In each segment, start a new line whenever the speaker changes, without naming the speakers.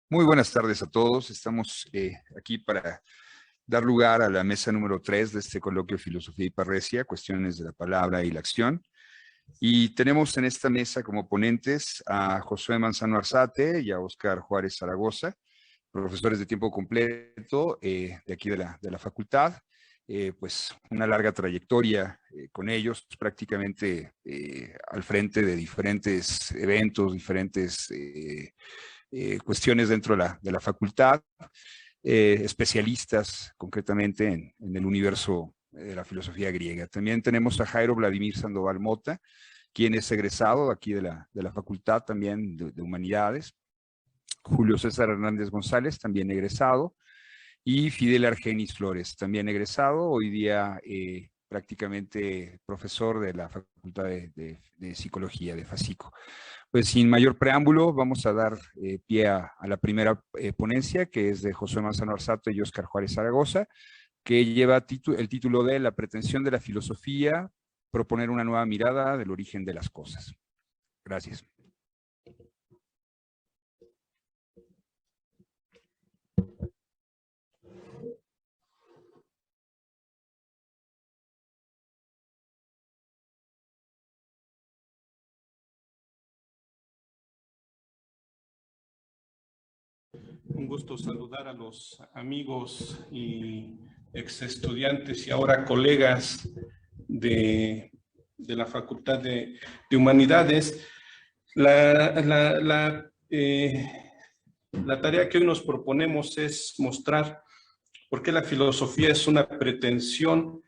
Muy buenas tardes a todos. Estamos aquí para dar lugar a la mesa número 3 de este coloquio Filosofía y Parresia, Cuestiones de la Palabra y la Acción. Y tenemos en esta mesa como ponentes a Josué Manzano Arzate y a Óscar Juárez Zaragoza, profesores de tiempo completo de aquí de la facultad. Pues una larga trayectoria con ellos, prácticamente al frente de diferentes eventos, diferentes cuestiones dentro de la facultad, especialistas concretamente en el universo de la filosofía griega. También tenemos a Jairo Vladimir Sandoval Mota, quien es egresado aquí de la facultad también de Humanidades. Julio César Hernández González, también egresado. Y Fidel Argenis Flores, también egresado, hoy día prácticamente profesor de la Facultad de Psicología de FASICO. Pues sin mayor preámbulo, vamos a dar pie a la primera ponencia, que es de Josué Manzano Arzate y Óscar Juárez Zaragoza, que lleva el título de La pretensión de la filosofía, proponer una nueva mirada del origen de las cosas. Gracias.
Un gusto saludar a los amigos y ex estudiantes y ahora colegas de la Facultad de Humanidades. La tarea que hoy nos proponemos es mostrar por qué la filosofía es una pretensión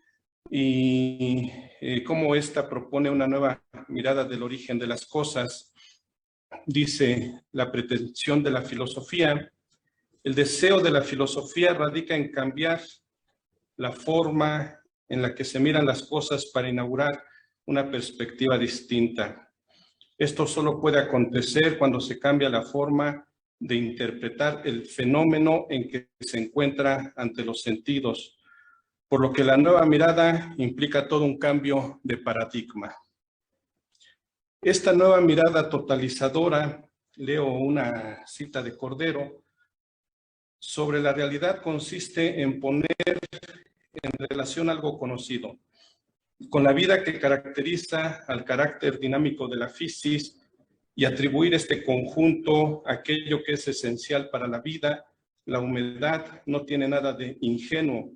y cómo ésta propone una nueva mirada del origen de las cosas. Dice la pretensión de la filosofía: el deseo de la filosofía radica en cambiar la forma en la que se miran las cosas para inaugurar una perspectiva distinta. Esto solo puede acontecer cuando se cambia la forma de interpretar el fenómeno en que se encuentra ante los sentidos, por lo que la nueva mirada implica todo un cambio de paradigma. Esta nueva mirada totalizadora, leo una cita de Cordero, sobre la realidad consiste en poner en relación algo conocido con la vida que caracteriza al carácter dinámico de la physis y atribuir este conjunto a aquello que es esencial para la vida. La humildad no tiene nada de ingenuo.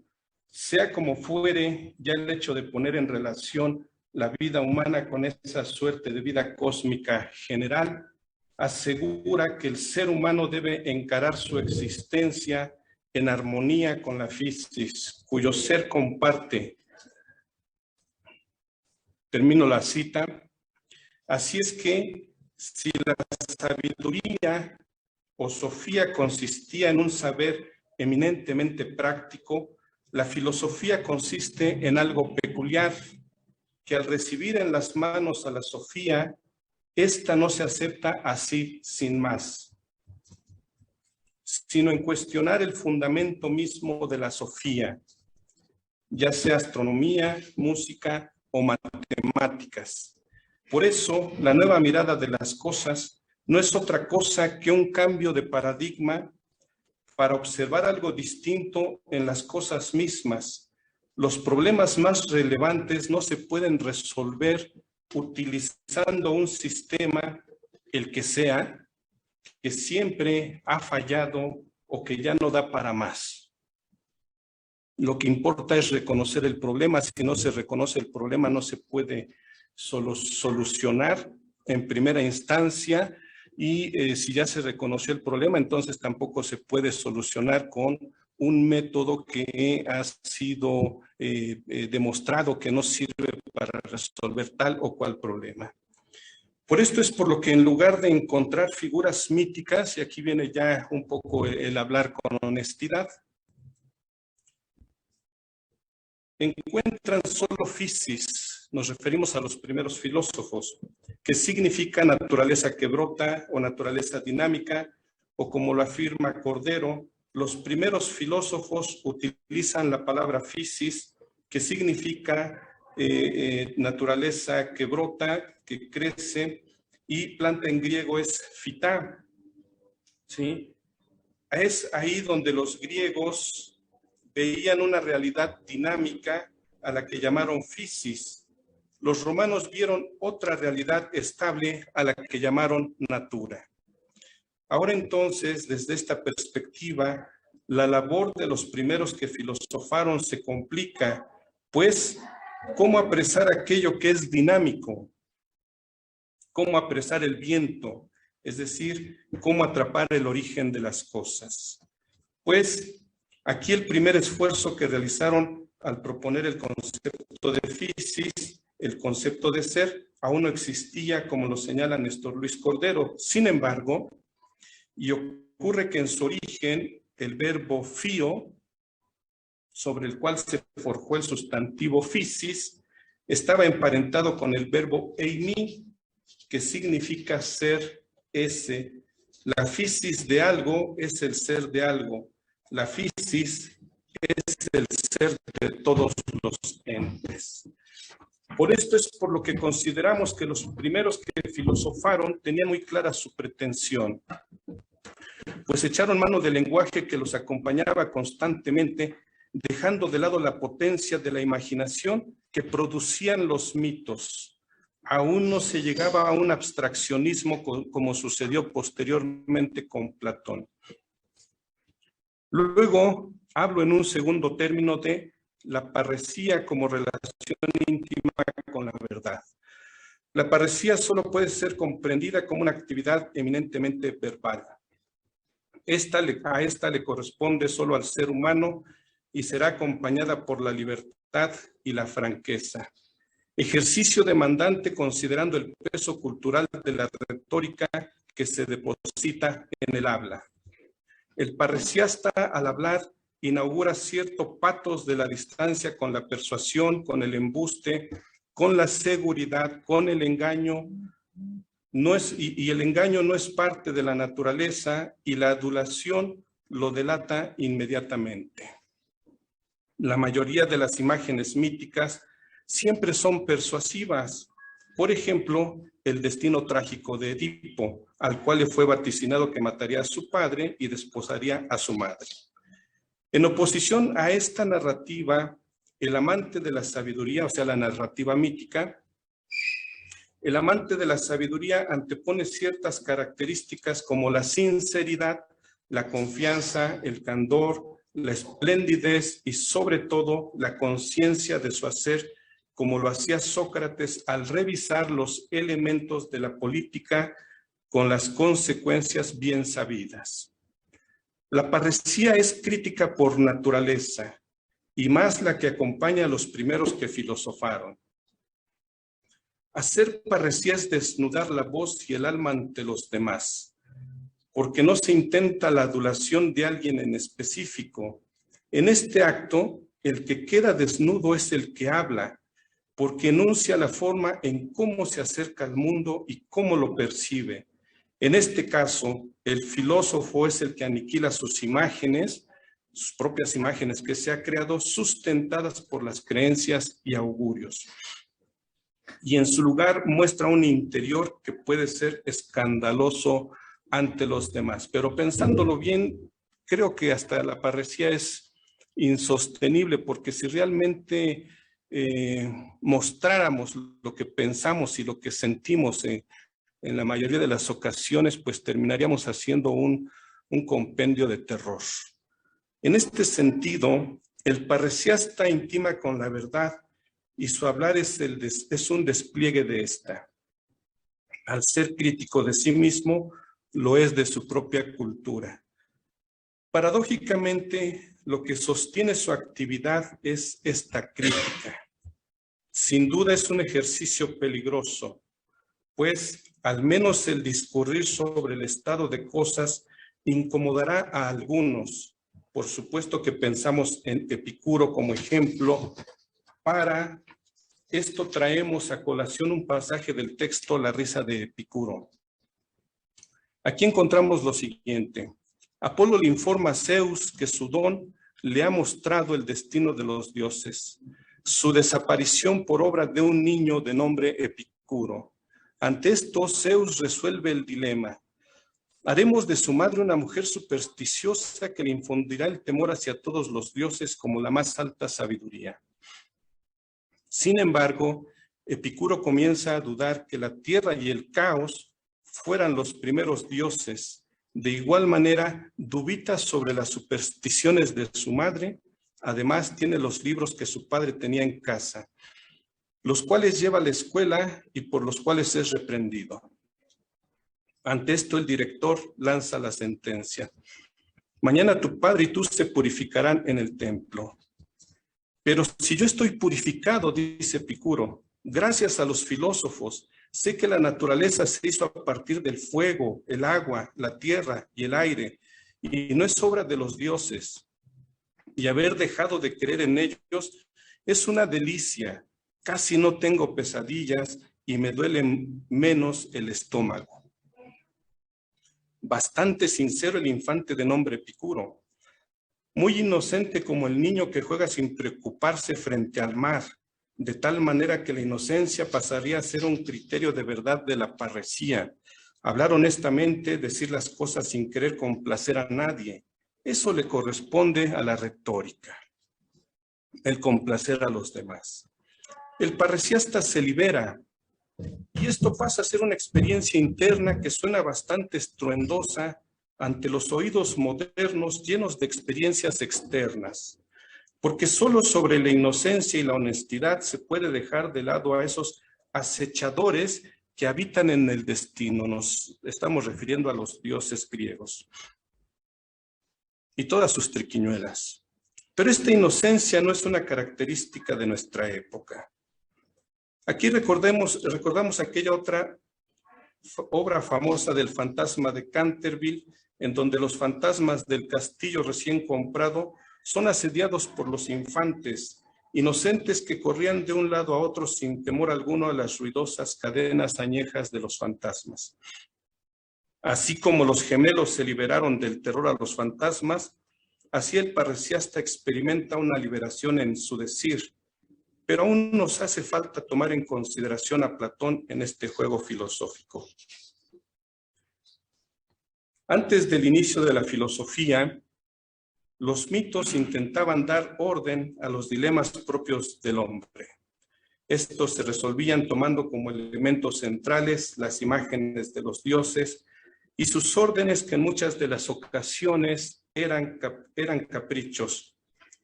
Sea como fuere, ya el hecho de poner en relación la vida humana con esa suerte de vida cósmica general asegura que el ser humano debe encarar su existencia en armonía con la physis, cuyo ser comparte. Termino la cita. Así es que, si la sabiduría o sofía consistía en un saber eminentemente práctico, la filosofía consiste en algo peculiar, que al recibir en las manos a la sofía, esta no se acepta así sin más, sino en cuestionar el fundamento mismo de la sofía, ya sea astronomía, música o matemáticas. Por eso, la nueva mirada de las cosas no es otra cosa que un cambio de paradigma para observar algo distinto en las cosas mismas. Los problemas más relevantes no se pueden resolver utilizando un sistema, el que sea, que siempre ha fallado o que ya no da para más. Lo que importa es reconocer el problema. Si no se reconoce el problema, no se puede solucionar en primera instancia, y si ya se reconoció el problema, entonces tampoco se puede solucionar con un método que ha sido demostrado que no sirve para resolver tal o cual problema. Por esto es por lo que en lugar de encontrar figuras míticas, y aquí viene ya un poco el hablar con honestidad, encuentran solo physis, nos referimos a los primeros filósofos, que significa naturaleza que brota o naturaleza dinámica, o como lo afirma Cordero, los primeros filósofos utilizan la palabra physis, que significa naturaleza que brota, que crece, y planta en griego es phyta, ¿sí? Es ahí donde los griegos veían una realidad dinámica a la que llamaron physis. Los romanos vieron otra realidad estable a la que llamaron natura. Ahora entonces, desde esta perspectiva, la labor de los primeros que filosofaron se complica, pues, ¿cómo apresar aquello que es dinámico? ¿Cómo apresar el viento? Es decir, ¿cómo atrapar el origen de las cosas? Pues, aquí el primer esfuerzo que realizaron al proponer el concepto de physis, el concepto de ser, aún no existía, como lo señala Néstor Luis Cordero. Sin embargo, y ocurre que en su origen, el verbo fío, sobre el cual se forjó el sustantivo physis, estaba emparentado con el verbo eimi, que significa ser ese. La physis de algo es el ser de algo. La physis es el ser de todos los entes. Por esto es por lo que consideramos que los primeros que filosofaron tenían muy clara su pretensión, pues echaron mano del lenguaje que los acompañaba constantemente, dejando de lado la potencia de la imaginación que producían los mitos. Aún no se llegaba a un abstraccionismo como sucedió posteriormente con Platón. Luego hablo en un segundo término de la parresía como relación íntima con la verdad. La parresía solo puede ser comprendida como una actividad eminentemente verbal. A esta le corresponde solo al ser humano y será acompañada por la libertad y la franqueza. Ejercicio demandante considerando el peso cultural de la retórica que se deposita en el habla. El parresiasta, al hablar, inaugura cierto patos de la distancia con la persuasión, con el embuste, con la seguridad, con el engaño. Y el engaño no es parte de la naturaleza y la adulación lo delata inmediatamente. La mayoría de las imágenes míticas siempre son persuasivas. Por ejemplo, el destino trágico de Edipo, al cual le fue vaticinado que mataría a su padre y desposaría a su madre. En oposición a esta narrativa, el amante de la sabiduría, o sea, la narrativa mítica, el amante de la sabiduría antepone ciertas características como la sinceridad, la confianza, el candor, la esplendidez y sobre todo la conciencia de su hacer, como lo hacía Sócrates al revisar los elementos de la política con las consecuencias bien sabidas. La parresía es crítica por naturaleza y más la que acompaña a los primeros que filosofaron. Hacer parresía es desnudar la voz y el alma ante los demás, porque no se intenta la adulación de alguien en específico. En este acto, el que queda desnudo es el que habla, porque enuncia la forma en cómo se acerca al mundo y cómo lo percibe. En este caso, el filósofo es el que aniquila sus imágenes, sus propias imágenes que se ha creado, sustentadas por las creencias y augurios. Y en su lugar muestra un interior que puede ser escandaloso ante los demás. Pero pensándolo bien, creo que hasta la parresía es insostenible, porque si realmente mostráramos lo que pensamos y lo que sentimos en la mayoría de las ocasiones, pues terminaríamos haciendo un compendio de terror. En este sentido, el parresiasta intima con la verdad y su hablar es un despliegue de esta. Al ser crítico de sí mismo, lo es de su propia cultura. Paradójicamente, lo que sostiene su actividad es esta crítica. Sin duda es un ejercicio peligroso, pues al menos el discurrir sobre el estado de cosas incomodará a algunos. Por supuesto que pensamos en Epicuro como ejemplo. Para esto traemos a colación un pasaje del texto La risa de Epicuro. Aquí encontramos lo siguiente. Apolo le informa a Zeus que su don le ha mostrado el destino de los dioses, su desaparición por obra de un niño de nombre Epicuro. Ante esto, Zeus resuelve el dilema. Haremos de su madre una mujer supersticiosa que le infundirá el temor hacia todos los dioses como la más alta sabiduría. Sin embargo, Epicuro comienza a dudar que la tierra y el caos fueran los primeros dioses. De igual manera, dubita sobre las supersticiones de su madre. Además, tiene los libros que su padre tenía en casa, los cuales lleva a la escuela y por los cuales es reprendido. Ante esto, el director lanza la sentencia. Mañana tu padre y tú se purificarán en el templo. Pero si yo estoy purificado, dice Epicuro, gracias a los filósofos, sé que la naturaleza se hizo a partir del fuego, el agua, la tierra y el aire, y no es obra de los dioses. Y haber dejado de creer en ellos es una delicia. Casi no tengo pesadillas y me duele menos el estómago. Bastante sincero el infante de nombre Epicuro, muy inocente como el niño que juega sin preocuparse frente al mar, de tal manera que la inocencia pasaría a ser un criterio de verdad de la parresía. Hablar honestamente, decir las cosas sin querer complacer a nadie, eso le corresponde a la retórica, el complacer a los demás. El parresiasta se libera, y esto pasa a ser una experiencia interna que suena bastante estruendosa ante los oídos modernos llenos de experiencias externas, porque solo sobre la inocencia y la honestidad se puede dejar de lado a esos acechadores que habitan en el destino. Nos estamos refiriendo a los dioses griegos y todas sus triquiñuelas. Pero esta inocencia no es una característica de nuestra época. Aquí recordamos aquella otra obra famosa del fantasma de Canterville, en donde los fantasmas del castillo recién comprado son asediados por los infantes, inocentes que corrían de un lado a otro sin temor alguno a las ruidosas cadenas añejas de los fantasmas. Así como los gemelos se liberaron del terror a los fantasmas, así el parresiasta experimenta una liberación en su decir. Pero aún nos hace falta tomar en consideración a Platón en este juego filosófico. Antes del inicio de la filosofía, los mitos intentaban dar orden a los dilemas propios del hombre. Estos se resolvían tomando como elementos centrales las imágenes de los dioses y sus órdenes, que en muchas de las ocasiones eran caprichos.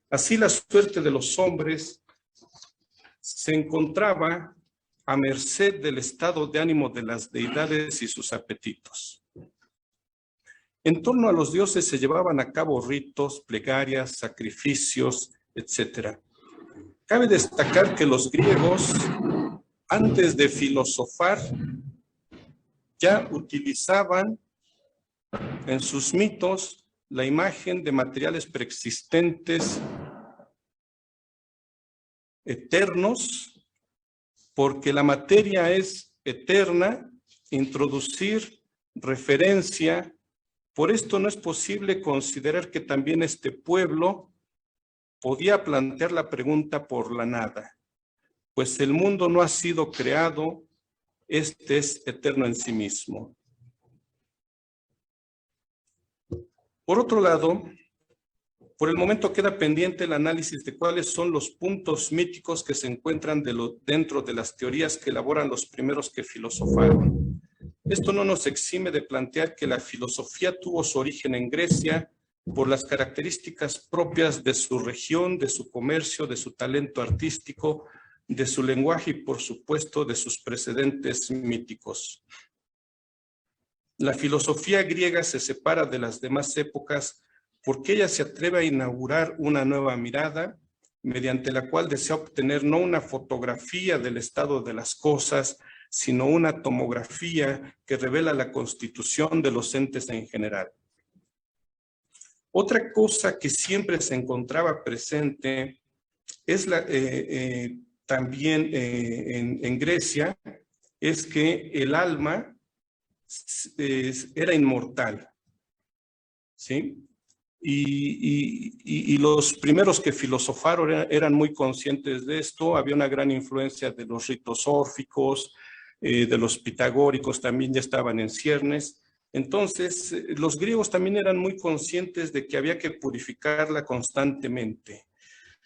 Así la suerte de los hombres se encontraba a merced del estado de ánimo de las deidades y sus apetitos. En torno a los dioses se llevaban a cabo ritos, plegarias, sacrificios, etc. Cabe destacar que los griegos, antes de filosofar, ya utilizaban en sus mitos la imagen de materiales preexistentes eternos, porque la materia es eterna. Introducir referencia, por esto no es posible considerar que también este pueblo podía plantear la pregunta por la nada, pues el mundo no ha sido creado, este es eterno en sí mismo. Por otro lado, por el momento queda pendiente el análisis de cuáles son los puntos míticos que se encuentran dentro de las teorías que elaboran los primeros que filosofaron. Esto no nos exime de plantear que la filosofía tuvo su origen en Grecia por las características propias de su región, de su comercio, de su talento artístico, de su lenguaje y, por supuesto, de sus precedentes míticos. La filosofía griega se separa de las demás épocas porque ella se atreve a inaugurar una nueva mirada mediante la cual desea obtener no una fotografía del estado de las cosas, sino una tomografía que revela la constitución de los entes en general. Otra cosa que siempre se encontraba presente es también en Grecia, es que el alma era inmortal, ¿sí? Y los primeros que filosofaron eran muy conscientes de esto. Había una gran influencia de los ritos órficos, de los pitagóricos, también ya estaban en ciernes, Entonces, los griegos también eran muy conscientes de que había que purificarla constantemente.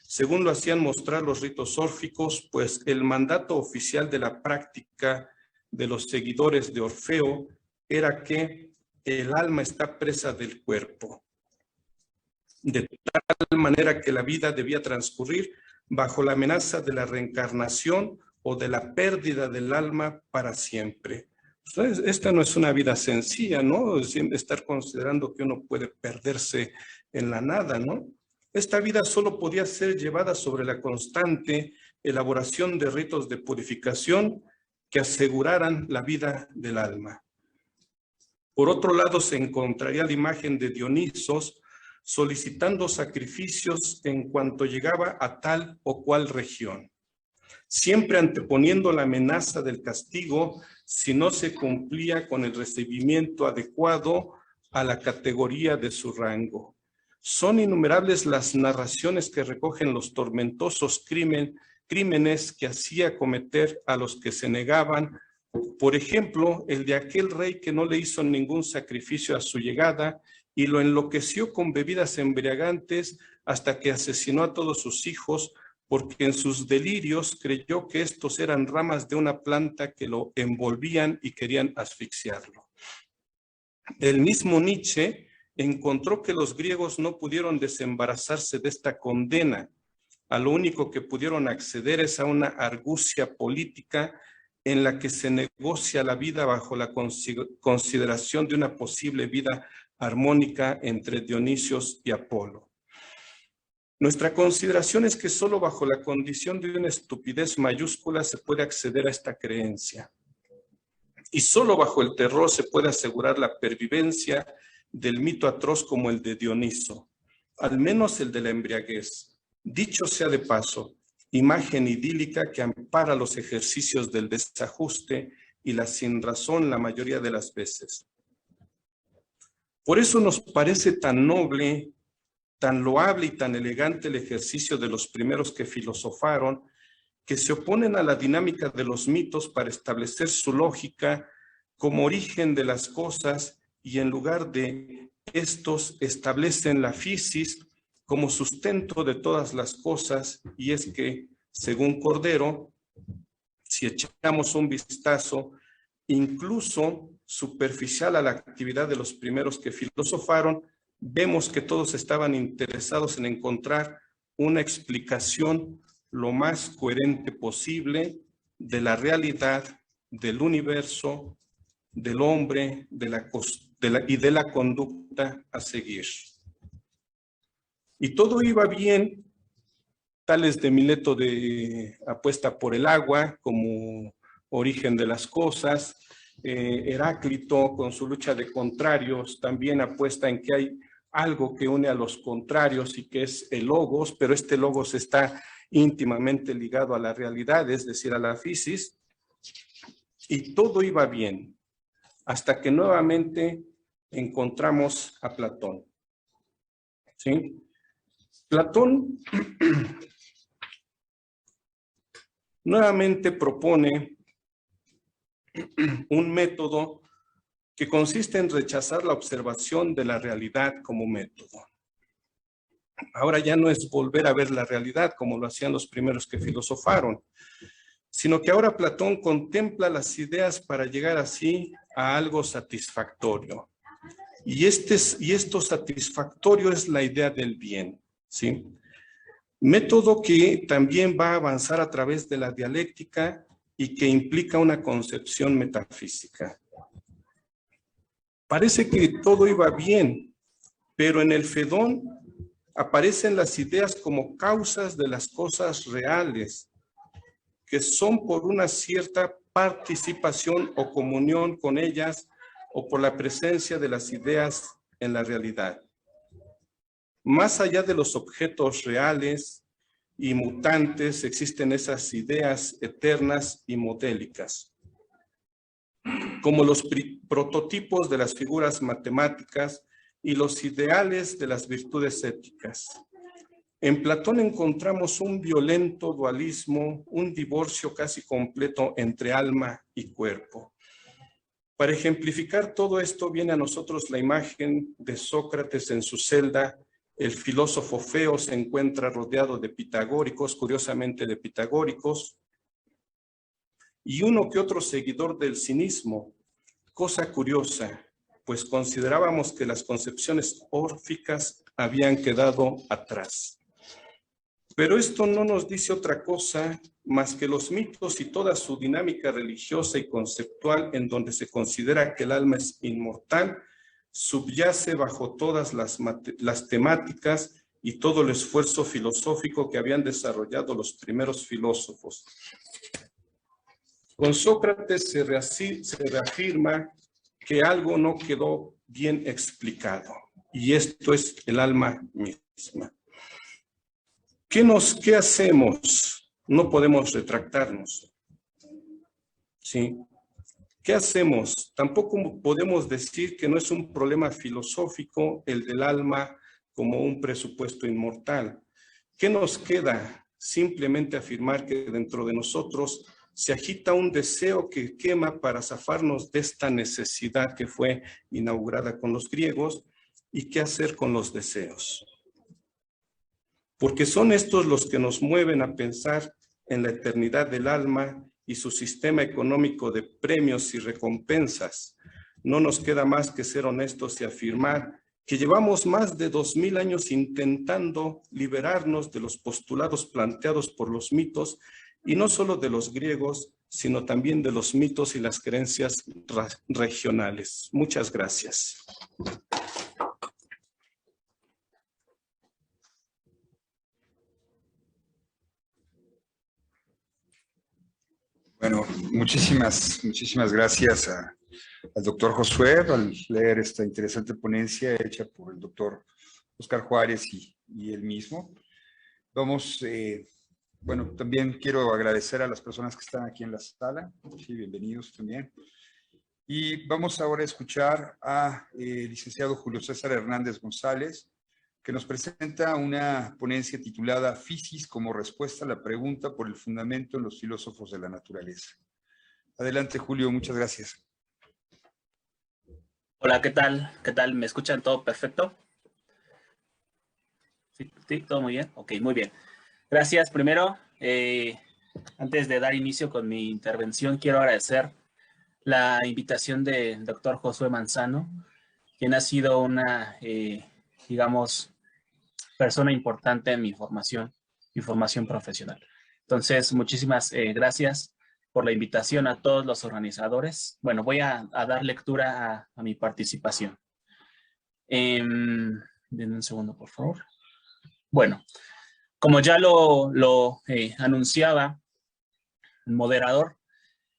Según lo hacían mostrar los ritos órficos, pues el mandato oficial de la práctica de los seguidores de Orfeo era que el alma está presa del cuerpo, de tal manera que la vida debía transcurrir bajo la amenaza de la reencarnación o de la pérdida del alma para siempre. Entonces, esta no es una vida sencilla, ¿no? Estar considerando que uno puede perderse en la nada, ¿no? Esta vida solo podía ser llevada sobre la constante elaboración de ritos de purificación que aseguraran la vida del alma. Por otro lado, se encontraría la imagen de Dionisos solicitando sacrificios en cuanto llegaba a tal o cual región, siempre anteponiendo la amenaza del castigo si no se cumplía con el recibimiento adecuado a la categoría de su rango. Son innumerables las narraciones que recogen los tormentosos crímenes que hacía cometer a los que se negaban. Por ejemplo, el de aquel rey que no le hizo ningún sacrificio a su llegada y lo enloqueció con bebidas embriagantes hasta que asesinó a todos sus hijos, porque en sus delirios creyó que estos eran ramas de una planta que lo envolvían y querían asfixiarlo. El mismo Nietzsche encontró que los griegos no pudieron desembarazarse de esta condena. A lo único que pudieron acceder es a una argucia política en la que se negocia la vida bajo la consideración de una posible vida armónica entre Dionisios y Apolo. Nuestra consideración es que solo bajo la condición de una estupidez mayúscula se puede acceder a esta creencia. Y solo bajo el terror se puede asegurar la pervivencia del mito atroz como el de Dioniso, al menos el de la embriaguez. Dicho sea de paso, imagen idílica que ampara los ejercicios del desajuste y la sinrazón la mayoría de las veces. Por eso nos parece tan noble, tan loable y tan elegante el ejercicio de los primeros que filosofaron, que se oponen a la dinámica de los mitos para establecer su lógica como origen de las cosas y en lugar de estos establecen la physis como sustento de todas las cosas, y es que, según Cordero, si echamos un vistazo, incluso superficial a la actividad de los primeros que filosofaron, vemos que todos estaban interesados en encontrar una explicación lo más coherente posible de la realidad, del universo, del hombre, y de la conducta a seguir. Y todo iba bien, Tales de Mileto de apuesta por el agua como origen de las cosas. Heráclito, con su lucha de contrarios, también apuesta en que hay algo que une a los contrarios y que es el logos, pero este logos está íntimamente ligado a la realidad, es decir, a la physis, y todo iba bien, hasta que nuevamente encontramos a Platón. ¿Sí? Platón nuevamente propone un método que consiste en rechazar la observación de la realidad como método. Ahora ya no es volver a ver la realidad como lo hacían los primeros que filosofaron, sino que ahora Platón contempla las ideas para llegar así a algo satisfactorio. Y esto satisfactorio es la idea del bien, ¿sí? Método que también va a avanzar a través de la dialéctica y que implica una concepción metafísica. Parece que todo iba bien, pero en el Fedón aparecen las ideas como causas de las cosas reales, que son por una cierta participación o comunión con ellas o por la presencia de las ideas en la realidad. Más allá de los objetos reales y mutantes existen esas ideas eternas y modélicas, como los prototipos de las figuras matemáticas y los ideales de las virtudes éticas. En Platón encontramos un violento dualismo, un divorcio casi completo entre alma y cuerpo. Para ejemplificar todo esto viene a nosotros la imagen de Sócrates en su celda. El filósofo Feo se encuentra rodeado de pitagóricos, curiosamente de pitagóricos, y uno que otro seguidor del cinismo. Cosa curiosa, pues considerábamos que las concepciones órficas habían quedado atrás. Pero esto no nos dice otra cosa más que los mitos y toda su dinámica religiosa y conceptual, en donde se considera que el alma es inmortal, subyace bajo todas las temáticas y todo el esfuerzo filosófico que habían desarrollado los primeros filósofos. Con Sócrates se reafirma que algo no quedó bien explicado, y esto es el alma misma. ¿Qué hacemos? No podemos retractarnos. ¿Sí? ¿Qué hacemos? Tampoco podemos decir que no es un problema filosófico el del alma como un presupuesto inmortal. ¿Qué nos queda? Simplemente afirmar que dentro de nosotros se agita un deseo que quema para zafarnos de esta necesidad que fue inaugurada con los griegos. ¿Y qué hacer con los deseos? Porque son estos los que nos mueven a pensar en la eternidad del alma y su sistema económico de premios y recompensas. No nos queda más que ser honestos y afirmar que llevamos más de 2000 años intentando liberarnos de los postulados planteados por los mitos, y no solo de los griegos, sino también de los mitos y las creencias regionales. Muchas gracias.
Bueno, muchísimas gracias al doctor Josué al leer esta interesante ponencia hecha por el doctor Oscar Juárez y él mismo. Vamos, bueno, también quiero agradecer a las personas que están aquí en la sala. Sí, bienvenidos también. Y vamos ahora a escuchar a licenciado Julio César Hernández González, que nos presenta una ponencia titulada Fisis como respuesta a la pregunta por el fundamento en los filósofos de la naturaleza. Adelante, Julio, muchas gracias.
Hola, ¿qué tal? ¿Qué tal? ¿Me escuchan todo perfecto? ¿Sí? ¿Todo muy bien? Ok, muy bien. Gracias. Primero, antes de dar inicio con mi intervención, quiero agradecer la invitación del doctor Josué Manzano, quien ha sido una, digamos, persona importante en mi formación profesional. Entonces, muchísimas gracias por la invitación a todos los organizadores. Bueno, voy a dar lectura a mi participación. Denme un segundo, por favor. Bueno, como ya lo anunciaba el moderador,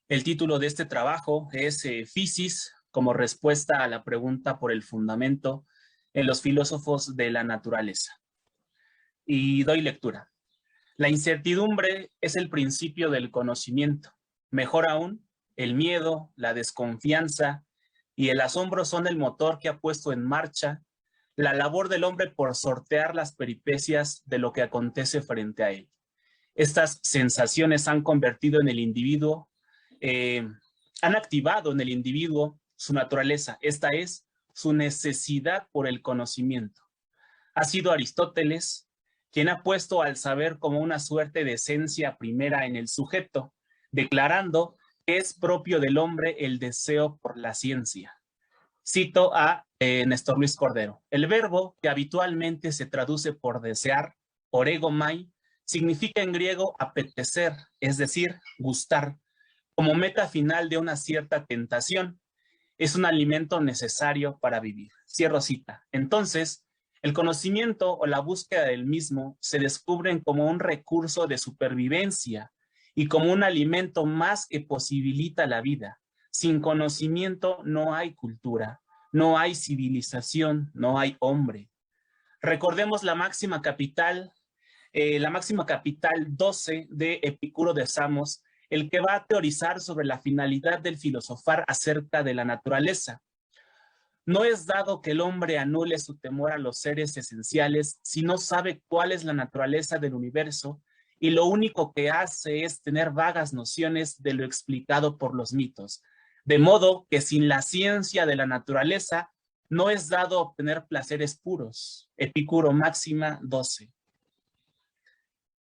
el título de este trabajo es Fisis como respuesta a la pregunta por el fundamento en los filósofos de la naturaleza. Y doy lectura. La incertidumbre es el principio del conocimiento. Mejor aún, el miedo, la desconfianza y el asombro son el motor que ha puesto en marcha la labor del hombre por sortear las peripecias de lo que acontece frente a él. Estas sensaciones han convertido en el individuo, han activado en el individuo su naturaleza, esta es, su necesidad por el conocimiento. Ha sido Aristóteles quien ha puesto al saber como una suerte de esencia primera en el sujeto, declarando que es propio del hombre el deseo por la ciencia. Cito a Néstor Luis Cordero. El verbo que habitualmente se traduce por desear, oregomai, significa en griego apetecer, es decir, gustar, como meta final de una cierta tentación. Es un alimento necesario para vivir. Cierro cita. Entonces, el conocimiento o la búsqueda del mismo se descubren como un recurso de supervivencia y como un alimento más que posibilita la vida. Sin conocimiento no hay cultura, no hay civilización, no hay hombre. Recordemos la máxima capital 12 de Epicuro de Samos, el que va a teorizar sobre la finalidad del filosofar acerca de la naturaleza. No es dado que el hombre anule su temor a los seres esenciales si no sabe cuál es la naturaleza del universo y lo único que hace es tener vagas nociones de lo explicado por los mitos. De modo que sin la ciencia de la naturaleza no es dado obtener placeres puros. Epicuro, Máxima 12.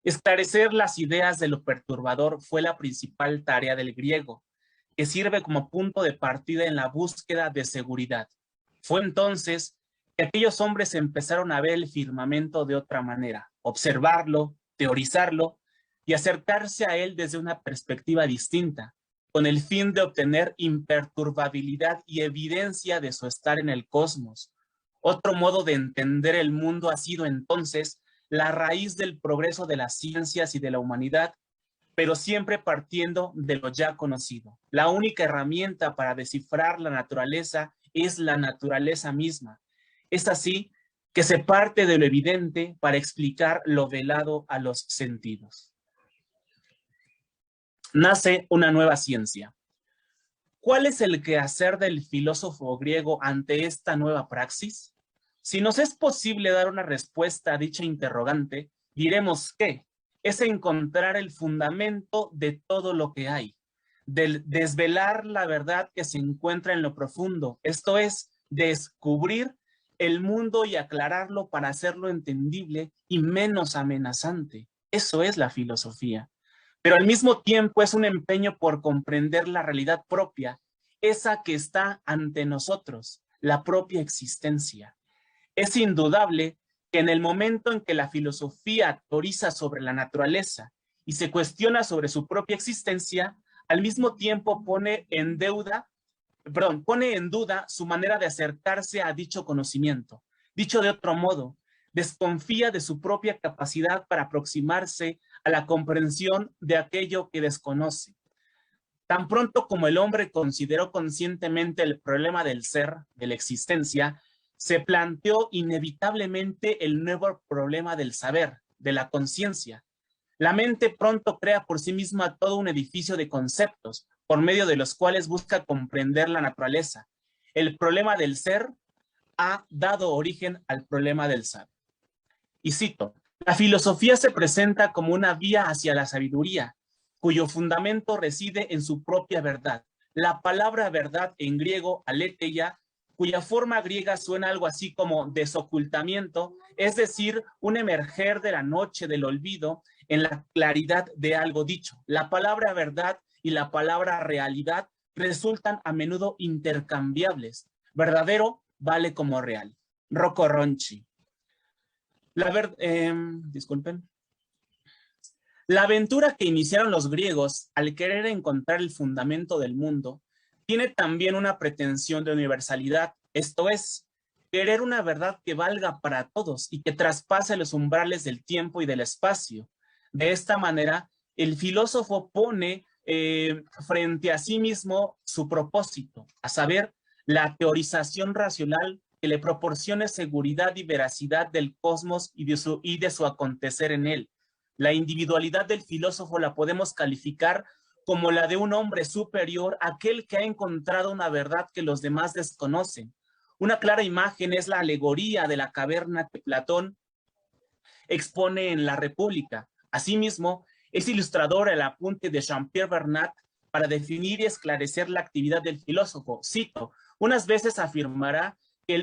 Esclarecer las ideas de lo perturbador fue la principal tarea del griego, que sirve como punto de partida en la búsqueda de seguridad. Fue entonces que aquellos hombres empezaron a ver el firmamento de otra manera, observarlo, teorizarlo y acercarse a él desde una perspectiva distinta, con el fin de obtener imperturbabilidad y evidencia de su estar en el cosmos. Otro modo de entender el mundo ha sido entonces la raíz del progreso de las ciencias y de la humanidad, pero siempre partiendo de lo ya conocido. La única herramienta para descifrar la naturaleza es la naturaleza misma. Es así que se parte de lo evidente para explicar lo velado a los sentidos. Nace una nueva ciencia. ¿Cuál es el quehacer del filósofo griego ante esta nueva praxis? Si nos es posible dar una respuesta a dicha interrogante, diremos que es encontrar el fundamento de todo lo que hay, desvelar la verdad que se encuentra en lo profundo, esto es, descubrir el mundo y aclararlo para hacerlo entendible y menos amenazante. Eso es la filosofía. Pero al mismo tiempo es un empeño por comprender la realidad propia, esa que está ante nosotros, la propia existencia. Es indudable que en el momento en que la filosofía teoriza sobre la naturaleza y se cuestiona sobre su propia existencia, al mismo tiempo pone en duda su manera de acercarse a dicho conocimiento. Dicho de otro modo, desconfía de su propia capacidad para aproximarse a la comprensión de aquello que desconoce. Tan pronto como el hombre consideró conscientemente el problema del ser, de la existencia, se planteó inevitablemente el nuevo problema del saber, de la conciencia. La mente pronto crea por sí misma todo un edificio de conceptos, por medio de los cuales busca comprender la naturaleza. El problema del ser ha dado origen al problema del saber. Y cito, la filosofía se presenta como una vía hacia la sabiduría, cuyo fundamento reside en su propia verdad. La palabra verdad en griego, aletheia, cuya forma griega suena algo así como desocultamiento, es decir, un emerger de la noche del olvido en la claridad de algo dicho. La palabra verdad y la palabra realidad resultan a menudo intercambiables. Verdadero vale como real. Rocco Ronchi. Disculpen. La aventura que iniciaron los griegos al querer encontrar el fundamento del mundo tiene también una pretensión de universalidad, esto es, querer una verdad que valga para todos y que traspase los umbrales del tiempo y del espacio. De esta manera, el filósofo pone frente a sí mismo su propósito, a saber, la teorización racional que le proporcione seguridad y veracidad del cosmos y de su acontecer en él. La individualidad del filósofo la podemos calificar como la de un hombre superior, aquel que ha encontrado una verdad que los demás desconocen. Una clara imagen es la alegoría de la caverna que Platón expone en la República. Asimismo, es ilustrador el apunte de Jean-Pierre Bernat para definir y esclarecer la actividad del filósofo. Cito, unas veces afirmará que es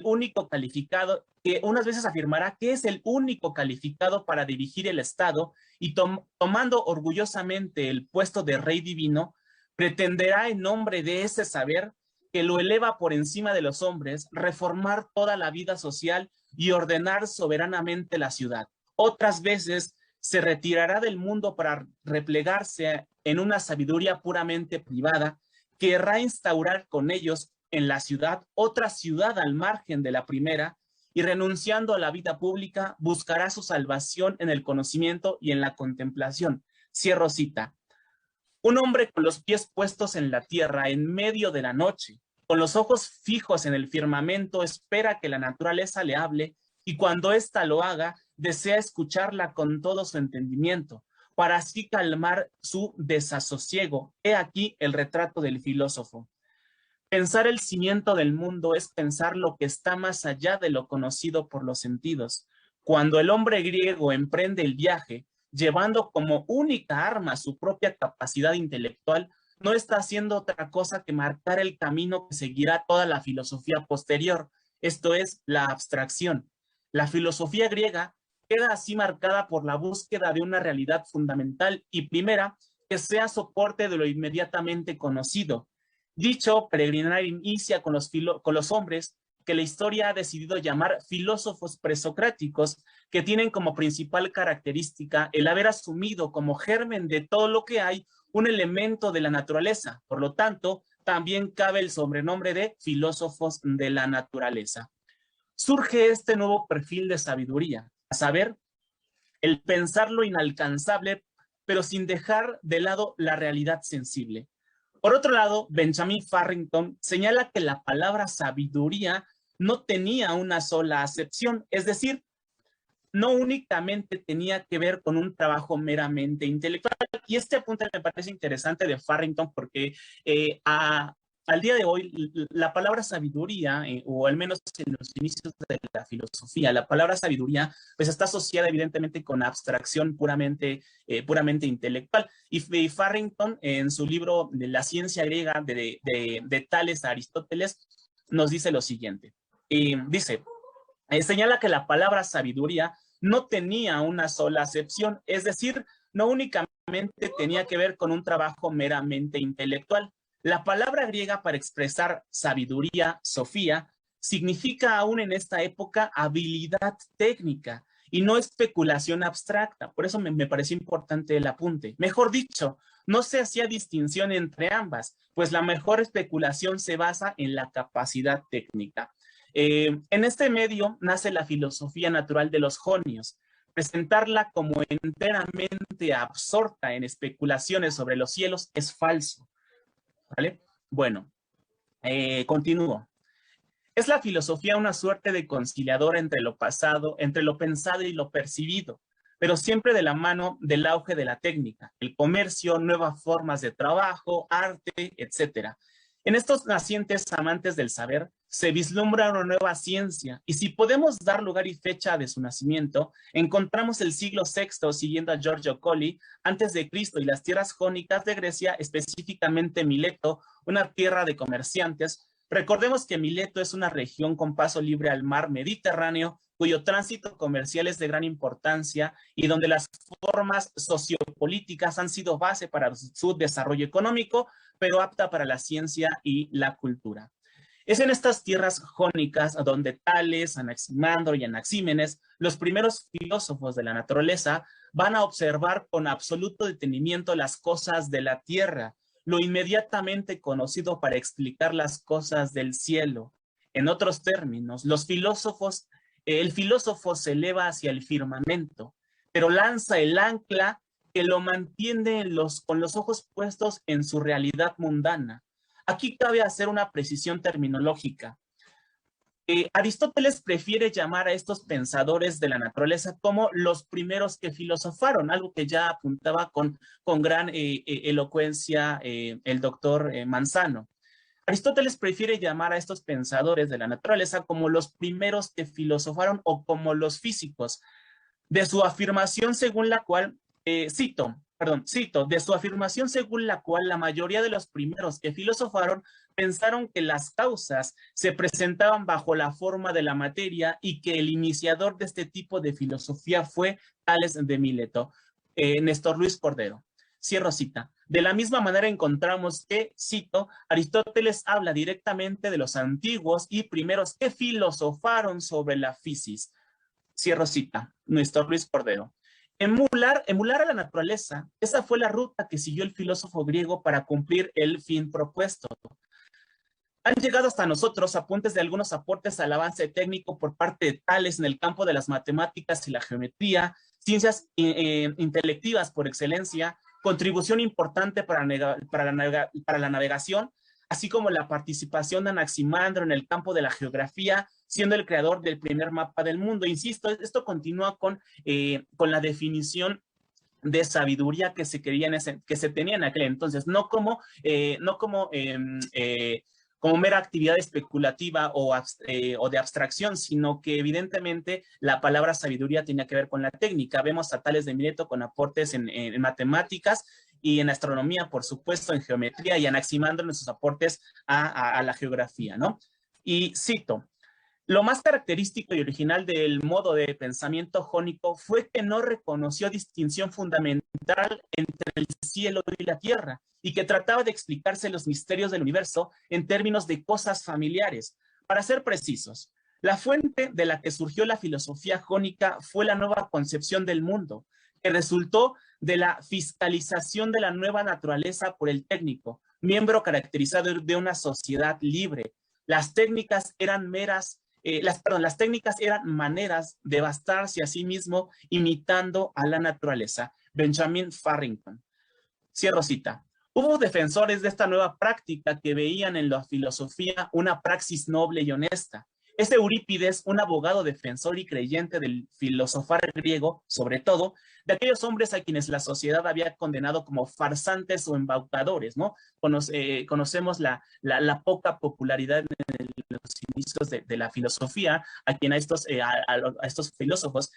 el único calificado para dirigir el Estado y tomando orgullosamente el puesto de rey divino, pretenderá en nombre de ese saber que lo eleva por encima de los hombres, reformar toda la vida social y ordenar soberanamente la ciudad. Otras veces se retirará del mundo para replegarse en una sabiduría puramente privada, querrá instaurar con ellos en la ciudad otra ciudad al margen de la primera, y renunciando a la vida pública, buscará su salvación en el conocimiento y en la contemplación. Cierro cita. Un hombre con los pies puestos en la tierra en medio de la noche, con los ojos fijos en el firmamento, espera que la naturaleza le hable y cuando ésta lo haga, desea escucharla con todo su entendimiento, para así calmar su desasosiego. He aquí el retrato del filósofo. Pensar el cimiento del mundo es pensar lo que está más allá de lo conocido por los sentidos. Cuando el hombre griego emprende el viaje, llevando como única arma su propia capacidad intelectual, no está haciendo otra cosa que marcar el camino que seguirá toda la filosofía posterior, esto es, la abstracción. La filosofía griega queda así marcada por la búsqueda de una realidad fundamental y primera que sea soporte de lo inmediatamente conocido. Dicho peregrinar inicia con los hombres que la historia ha decidido llamar filósofos presocráticos, que tienen como principal característica el haber asumido como germen de todo lo que hay un elemento de la naturaleza. Por lo tanto, también cabe el sobrenombre de filósofos de la naturaleza. Surge este nuevo perfil de sabiduría, a saber, el pensar lo inalcanzable, pero sin dejar de lado la realidad sensible. Por otro lado, Benjamin Farrington señala que la palabra sabiduría no tenía una sola acepción, es decir, no únicamente tenía que ver con un trabajo meramente intelectual. Y este apunte me parece interesante de Farrington porque al día de hoy la palabra sabiduría, o al menos en los inicios de la filosofía, la palabra sabiduría pues está asociada evidentemente con abstracción puramente intelectual. Y Farrington en su libro de La ciencia griega de Tales a Aristóteles nos dice lo siguiente. Dice, señala que la palabra sabiduría no tenía una sola acepción, es decir, no únicamente tenía que ver con un trabajo meramente intelectual. La palabra griega para expresar sabiduría, sofía, significa aún en esta época habilidad técnica y no especulación abstracta. Por eso me pareció importante el apunte. Mejor dicho, no se hacía distinción entre ambas, pues la mejor especulación se basa en la capacidad técnica. En este medio nace la filosofía natural de los jonios. Presentarla como enteramente absorta en especulaciones sobre los cielos es falso. ¿Vale? Bueno, continúo. Es la filosofía una suerte de conciliador entre lo pasado, entre lo pensado y lo percibido, pero siempre de la mano del auge de la técnica, el comercio, nuevas formas de trabajo, arte, etc. En estos nacientes amantes del saber se vislumbra una nueva ciencia y si podemos dar lugar y fecha de su nacimiento, encontramos el siglo VI siguiendo a Giorgio Colli antes de Cristo y las tierras jónicas de Grecia, específicamente Mileto, una tierra de comerciantes. Recordemos que Mileto es una región con paso libre al mar Mediterráneo, cuyo tránsito comercial es de gran importancia y donde las formas sociopolíticas han sido base para su desarrollo económico, pero apta para la ciencia y la cultura. Es en estas tierras jónicas donde Tales, Anaximandro y Anaxímenes, los primeros filósofos de la naturaleza, van a observar con absoluto detenimiento las cosas de la tierra, lo inmediatamente conocido para explicar las cosas del cielo. En otros términos, el filósofo se eleva hacia el firmamento, pero lanza el ancla que lo mantiene con los ojos puestos en su realidad mundana. Aquí cabe hacer una precisión terminológica. Aristóteles prefiere llamar a estos pensadores de la naturaleza como los primeros que filosofaron, algo que ya apuntaba con gran elocuencia el doctor Manzano. Aristóteles prefiere llamar a estos pensadores de la naturaleza como los primeros que filosofaron o como los físicos, de su afirmación según la cual, cito, de su afirmación según la cual la mayoría de los primeros que filosofaron pensaron que las causas se presentaban bajo la forma de la materia y que el iniciador de este tipo de filosofía fue Tales de Mileto, Néstor Luis Cordero. Cierro cita. De la misma manera encontramos que, cito, Aristóteles habla directamente de los antiguos y primeros que filosofaron sobre la fisis. Cierro cita. Néstor Luis Cordero. Emular a la naturaleza, esa fue la ruta que siguió el filósofo griego para cumplir el fin propuesto. Han llegado hasta nosotros apuntes de algunos aportes al avance técnico por parte de Tales en el campo de las matemáticas y la geometría, ciencias intelectivas por excelencia, contribución importante para la navegación, así como la participación de Anaximandro en el campo de la geografía, siendo el creador del primer mapa del mundo. Insisto, esto continúa con la definición de sabiduría que se tenía en aquel entonces, no como mera actividad especulativa o de abstracción, sino que evidentemente la palabra sabiduría tenía que ver con la técnica. Vemos a Tales de Mileto con aportes en matemáticas y en astronomía, por supuesto, en geometría y Anaximandro en sus aportes a la geografía, ¿no? Y cito: lo más característico y original del modo de pensamiento jónico fue que no reconoció distinción fundamental entre el cielo y la tierra, y que trataba de explicarse los misterios del universo en términos de cosas familiares. Para ser precisos, la fuente de la que surgió la filosofía jónica fue la nueva concepción del mundo, que resultó de la fiscalización de la nueva naturaleza por el técnico, miembro caracterizado de una sociedad libre. Las técnicas eran las técnicas eran maneras de bastarse a sí mismo imitando a la naturaleza. Benjamin Farrington. Cierro cita. Hubo defensores de esta nueva práctica que veían en la filosofía una praxis noble y honesta. Es Eurípides, un abogado defensor y creyente del filosofar griego, sobre todo, de aquellos hombres a quienes la sociedad había condenado como farsantes o embaucadores, ¿no? Conocemos la poca popularidad en los inicios de la filosofía, a quien a estos filósofos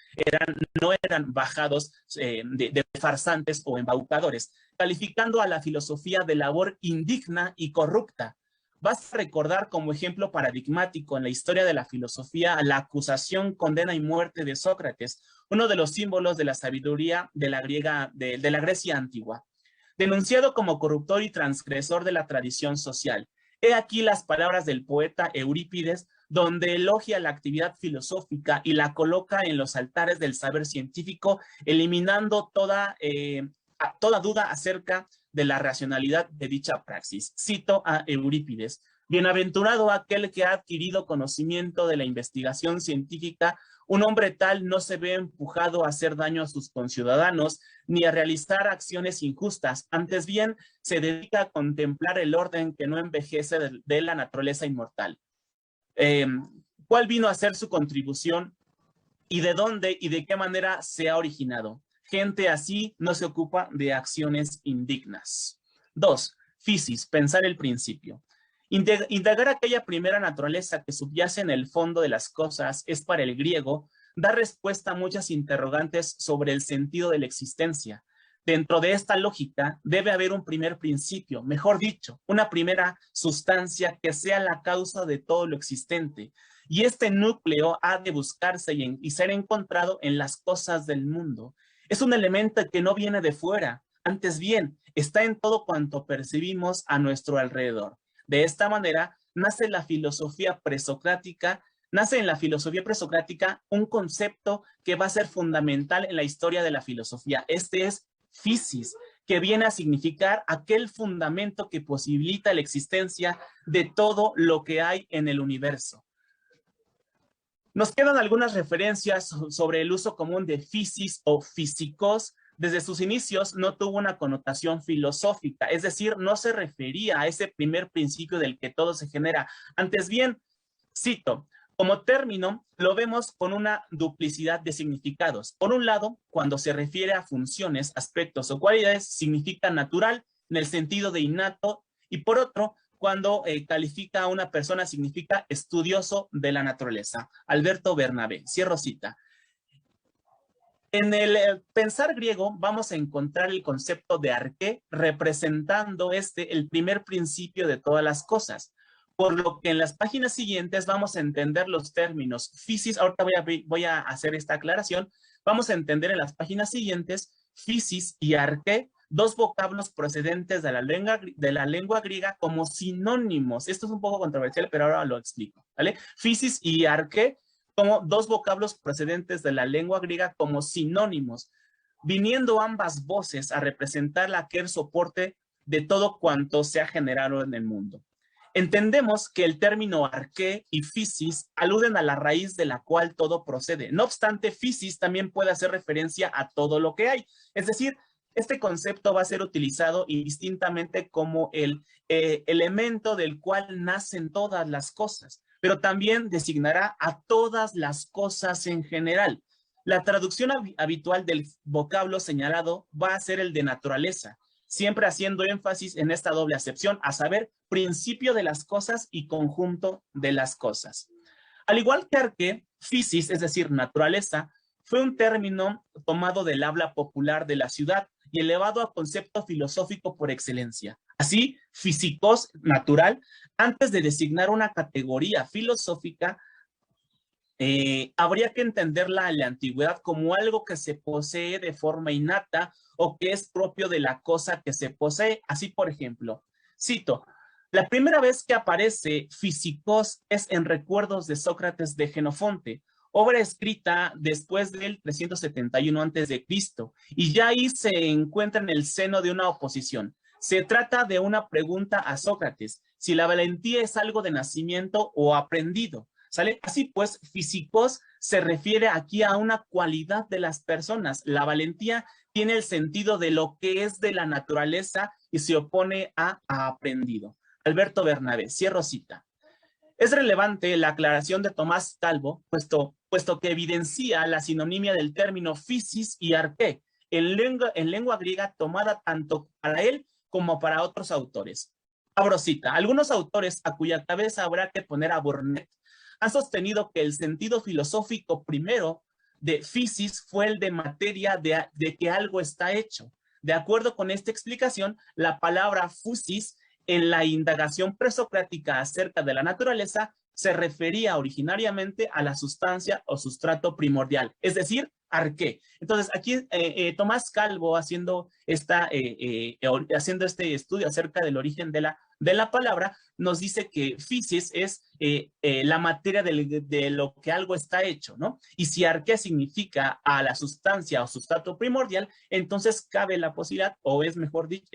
no eran bajados de farsantes o embaucadores, calificando a la filosofía de labor indigna y corrupta. Basta recordar como ejemplo paradigmático en la historia de la filosofía la acusación, condena y muerte de Sócrates, uno de los símbolos de la sabiduría de la Grecia antigua, denunciado como corruptor y transgresor de la tradición social. He aquí las palabras del poeta Eurípides, donde elogia la actividad filosófica y la coloca en los altares del saber científico, eliminando toda duda acerca de la racionalidad de dicha praxis. Cito a Eurípides: bienaventurado aquel que ha adquirido conocimiento de la investigación científica, un hombre tal no se ve empujado a hacer daño a sus conciudadanos ni a realizar acciones injustas, antes bien se dedica a contemplar el orden que no envejece de la naturaleza inmortal. ¿Cuál vino a ser su contribución y de dónde y de qué manera se ha originado? Gente así no se ocupa de acciones indignas. 2. Fisis, pensar el principio. Indagar aquella primera naturaleza que subyace en el fondo de las cosas es para el griego dar respuesta a muchas interrogantes sobre el sentido de la existencia. Dentro de esta lógica debe haber un primer principio, mejor dicho, una primera sustancia que sea la causa de todo lo existente. Y este núcleo ha de buscarse y ser encontrado en las cosas del mundo. Es un elemento que no viene de fuera, antes bien, está en todo cuanto percibimos a nuestro alrededor. De esta manera, nace en la filosofía presocrática un concepto que va a ser fundamental en la historia de la filosofía. Este es fisis, que viene a significar aquel fundamento que posibilita la existencia de todo lo que hay en el universo. Nos quedan algunas referencias sobre el uso común de fisis o físicos. Desde sus inicios no tuvo una connotación filosófica, es decir, no se refería a ese primer principio del que todo se genera. Antes bien, cito, como término lo vemos con una duplicidad de significados. Por un lado, cuando se refiere a funciones, aspectos o cualidades, significa natural en el sentido de innato, y por otro, cuando califica a una persona significa estudioso de la naturaleza. Alberto Bernabé, cierro cita. En el pensar griego vamos a encontrar el concepto de arqué representando el primer principio de todas las cosas. Por lo que en las páginas siguientes vamos a entender los términos fisis. Ahorita voy a hacer esta aclaración. Vamos a entender en las páginas siguientes fisis y arqué, dos vocablos procedentes de la lengua griega como sinónimos. Esto es un poco controversial, pero ahora lo explico, ¿vale? Fisis y arqué como dos vocablos procedentes de la lengua griega como sinónimos, viniendo ambas voces a representar aquel soporte de todo cuanto se ha generado en el mundo. Entendemos que el término arqué y fisis aluden a la raíz de la cual todo procede. No obstante, fisis también puede hacer referencia a todo lo que hay. Es decir, este concepto va a ser utilizado indistintamente como el elemento del cual nacen todas las cosas, pero también designará a todas las cosas en general. La traducción habitual del vocablo señalado va a ser el de naturaleza, siempre haciendo énfasis en esta doble acepción, a saber, principio de las cosas y conjunto de las cosas. Al igual que arqué, fisis, es decir, naturaleza, fue un término tomado del habla popular de la ciudad y elevado a concepto filosófico por excelencia. Así, físicos, natural, antes de designar una categoría filosófica, habría que entenderla en la antigüedad como algo que se posee de forma innata o que es propio de la cosa que se posee. Así, por ejemplo, cito, la primera vez que aparece físicos es en Recuerdos de Sócrates de Jenofonte, obra escrita después del 371 a.C., y ya ahí se encuentra en el seno de una oposición. Se trata de una pregunta a Sócrates, si la valentía es algo de nacimiento o aprendido. ¿Sale? Así pues, físicos se refiere aquí a una cualidad de las personas. La valentía tiene el sentido de lo que es de la naturaleza y se opone a aprendido. Alberto Bernabé, cierro cita. Es relevante la aclaración de Tomás Calvo, puesto que evidencia la sinonimia del término physis y arché en lengua griega tomada tanto para él como para otros autores. Abro cita. Algunos autores a cuya cabeza habrá que poner a Burnet han sostenido que el sentido filosófico primero de physis fue el de materia, de que algo está hecho. De acuerdo con esta explicación, la palabra physis en la indagación presocrática acerca de la naturaleza se refería originariamente a la sustancia o sustrato primordial, es decir, arché. Entonces, aquí Tomás Calvo haciendo este estudio acerca del origen de la palabra, nos dice que physis es la materia de lo que algo está hecho, ¿no? Y si arché significa a la sustancia o sustrato primordial, entonces cabe la posibilidad, o es mejor dicho,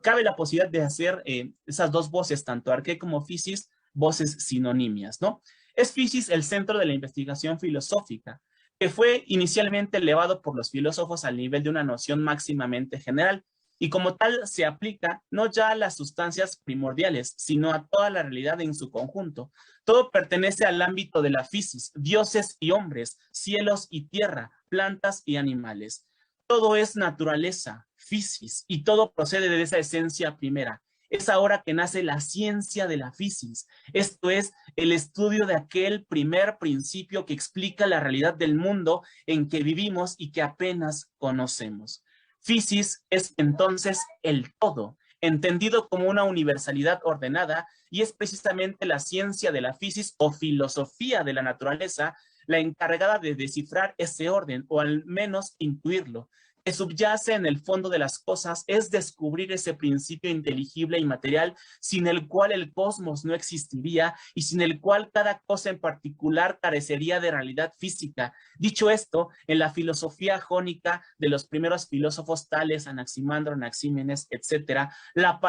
cabe la posibilidad de hacer esas dos voces, tanto arché como physis, voces sinonimias, ¿no? Es physis el centro de la investigación filosófica, que fue inicialmente elevado por los filósofos al nivel de una noción máximamente general, y como tal se aplica no ya a las sustancias primordiales, sino a toda la realidad en su conjunto. Todo pertenece al ámbito de la physis, dioses y hombres, cielos y tierra, plantas y animales. Todo es naturaleza, physis, y todo procede de esa esencia primera. Es ahora que nace la ciencia de la physis. Esto es el estudio de aquel primer principio que explica la realidad del mundo en que vivimos y que apenas conocemos. Physis es entonces el todo, entendido como una universalidad ordenada, y es precisamente la ciencia de la physis o filosofía de la naturaleza la encargada de descifrar ese orden, o al menos intuirlo. Que subyace en el fondo de las cosas es descubrir ese principio inteligible y material sin el cual el cosmos no existiría y sin el cual cada cosa en particular carecería de realidad física. Dicho esto, en la filosofía jónica de los primeros filósofos tales Anaximandro, Anaxímenes, etc.,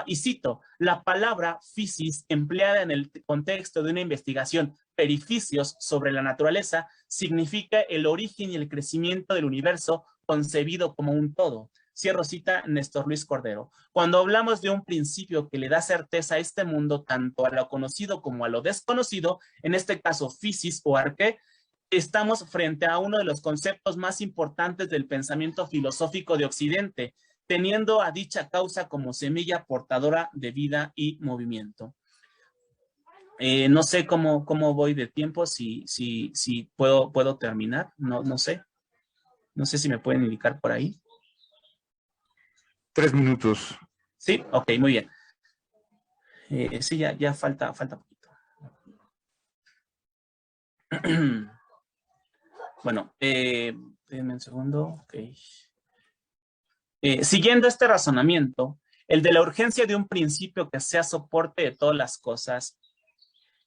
y cito, la palabra physis empleada en el contexto de una investigación perificios sobre la naturaleza significa el origen y el crecimiento del universo concebido como un todo. Cierro cita, Néstor Luis Cordero. Cuando hablamos de un principio que le da certeza a este mundo, tanto a lo conocido como a lo desconocido, en este caso physis o arché, estamos frente a uno de los conceptos más importantes del pensamiento filosófico de Occidente, teniendo a dicha causa como semilla portadora de vida y movimiento. No sé cómo voy de tiempo, si puedo terminar, no sé. No sé si me pueden indicar por ahí.
3 minutos.
Sí, ok, muy bien. Sí, ya falta poquito. Bueno, denme un segundo. Ok. Siguiendo este razonamiento, el de la urgencia de un principio que sea soporte de todas las cosas,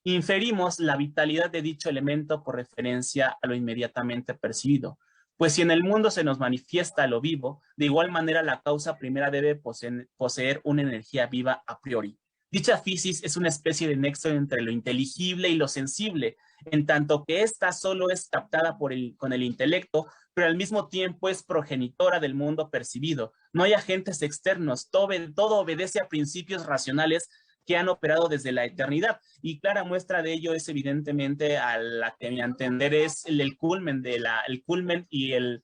inferimos la vitalidad de dicho elemento por referencia a lo inmediatamente percibido. Pues si en el mundo se nos manifiesta lo vivo, de igual manera la causa primera debe poseer una energía viva a priori. Dicha physis es una especie de nexo entre lo inteligible y lo sensible, en tanto que ésta solo es captada con el intelecto, pero al mismo tiempo es progenitora del mundo percibido. No hay agentes externos, todo obedece a principios racionales que han operado desde la eternidad, y clara muestra de ello es evidentemente a la que a mi entender es el culmen y el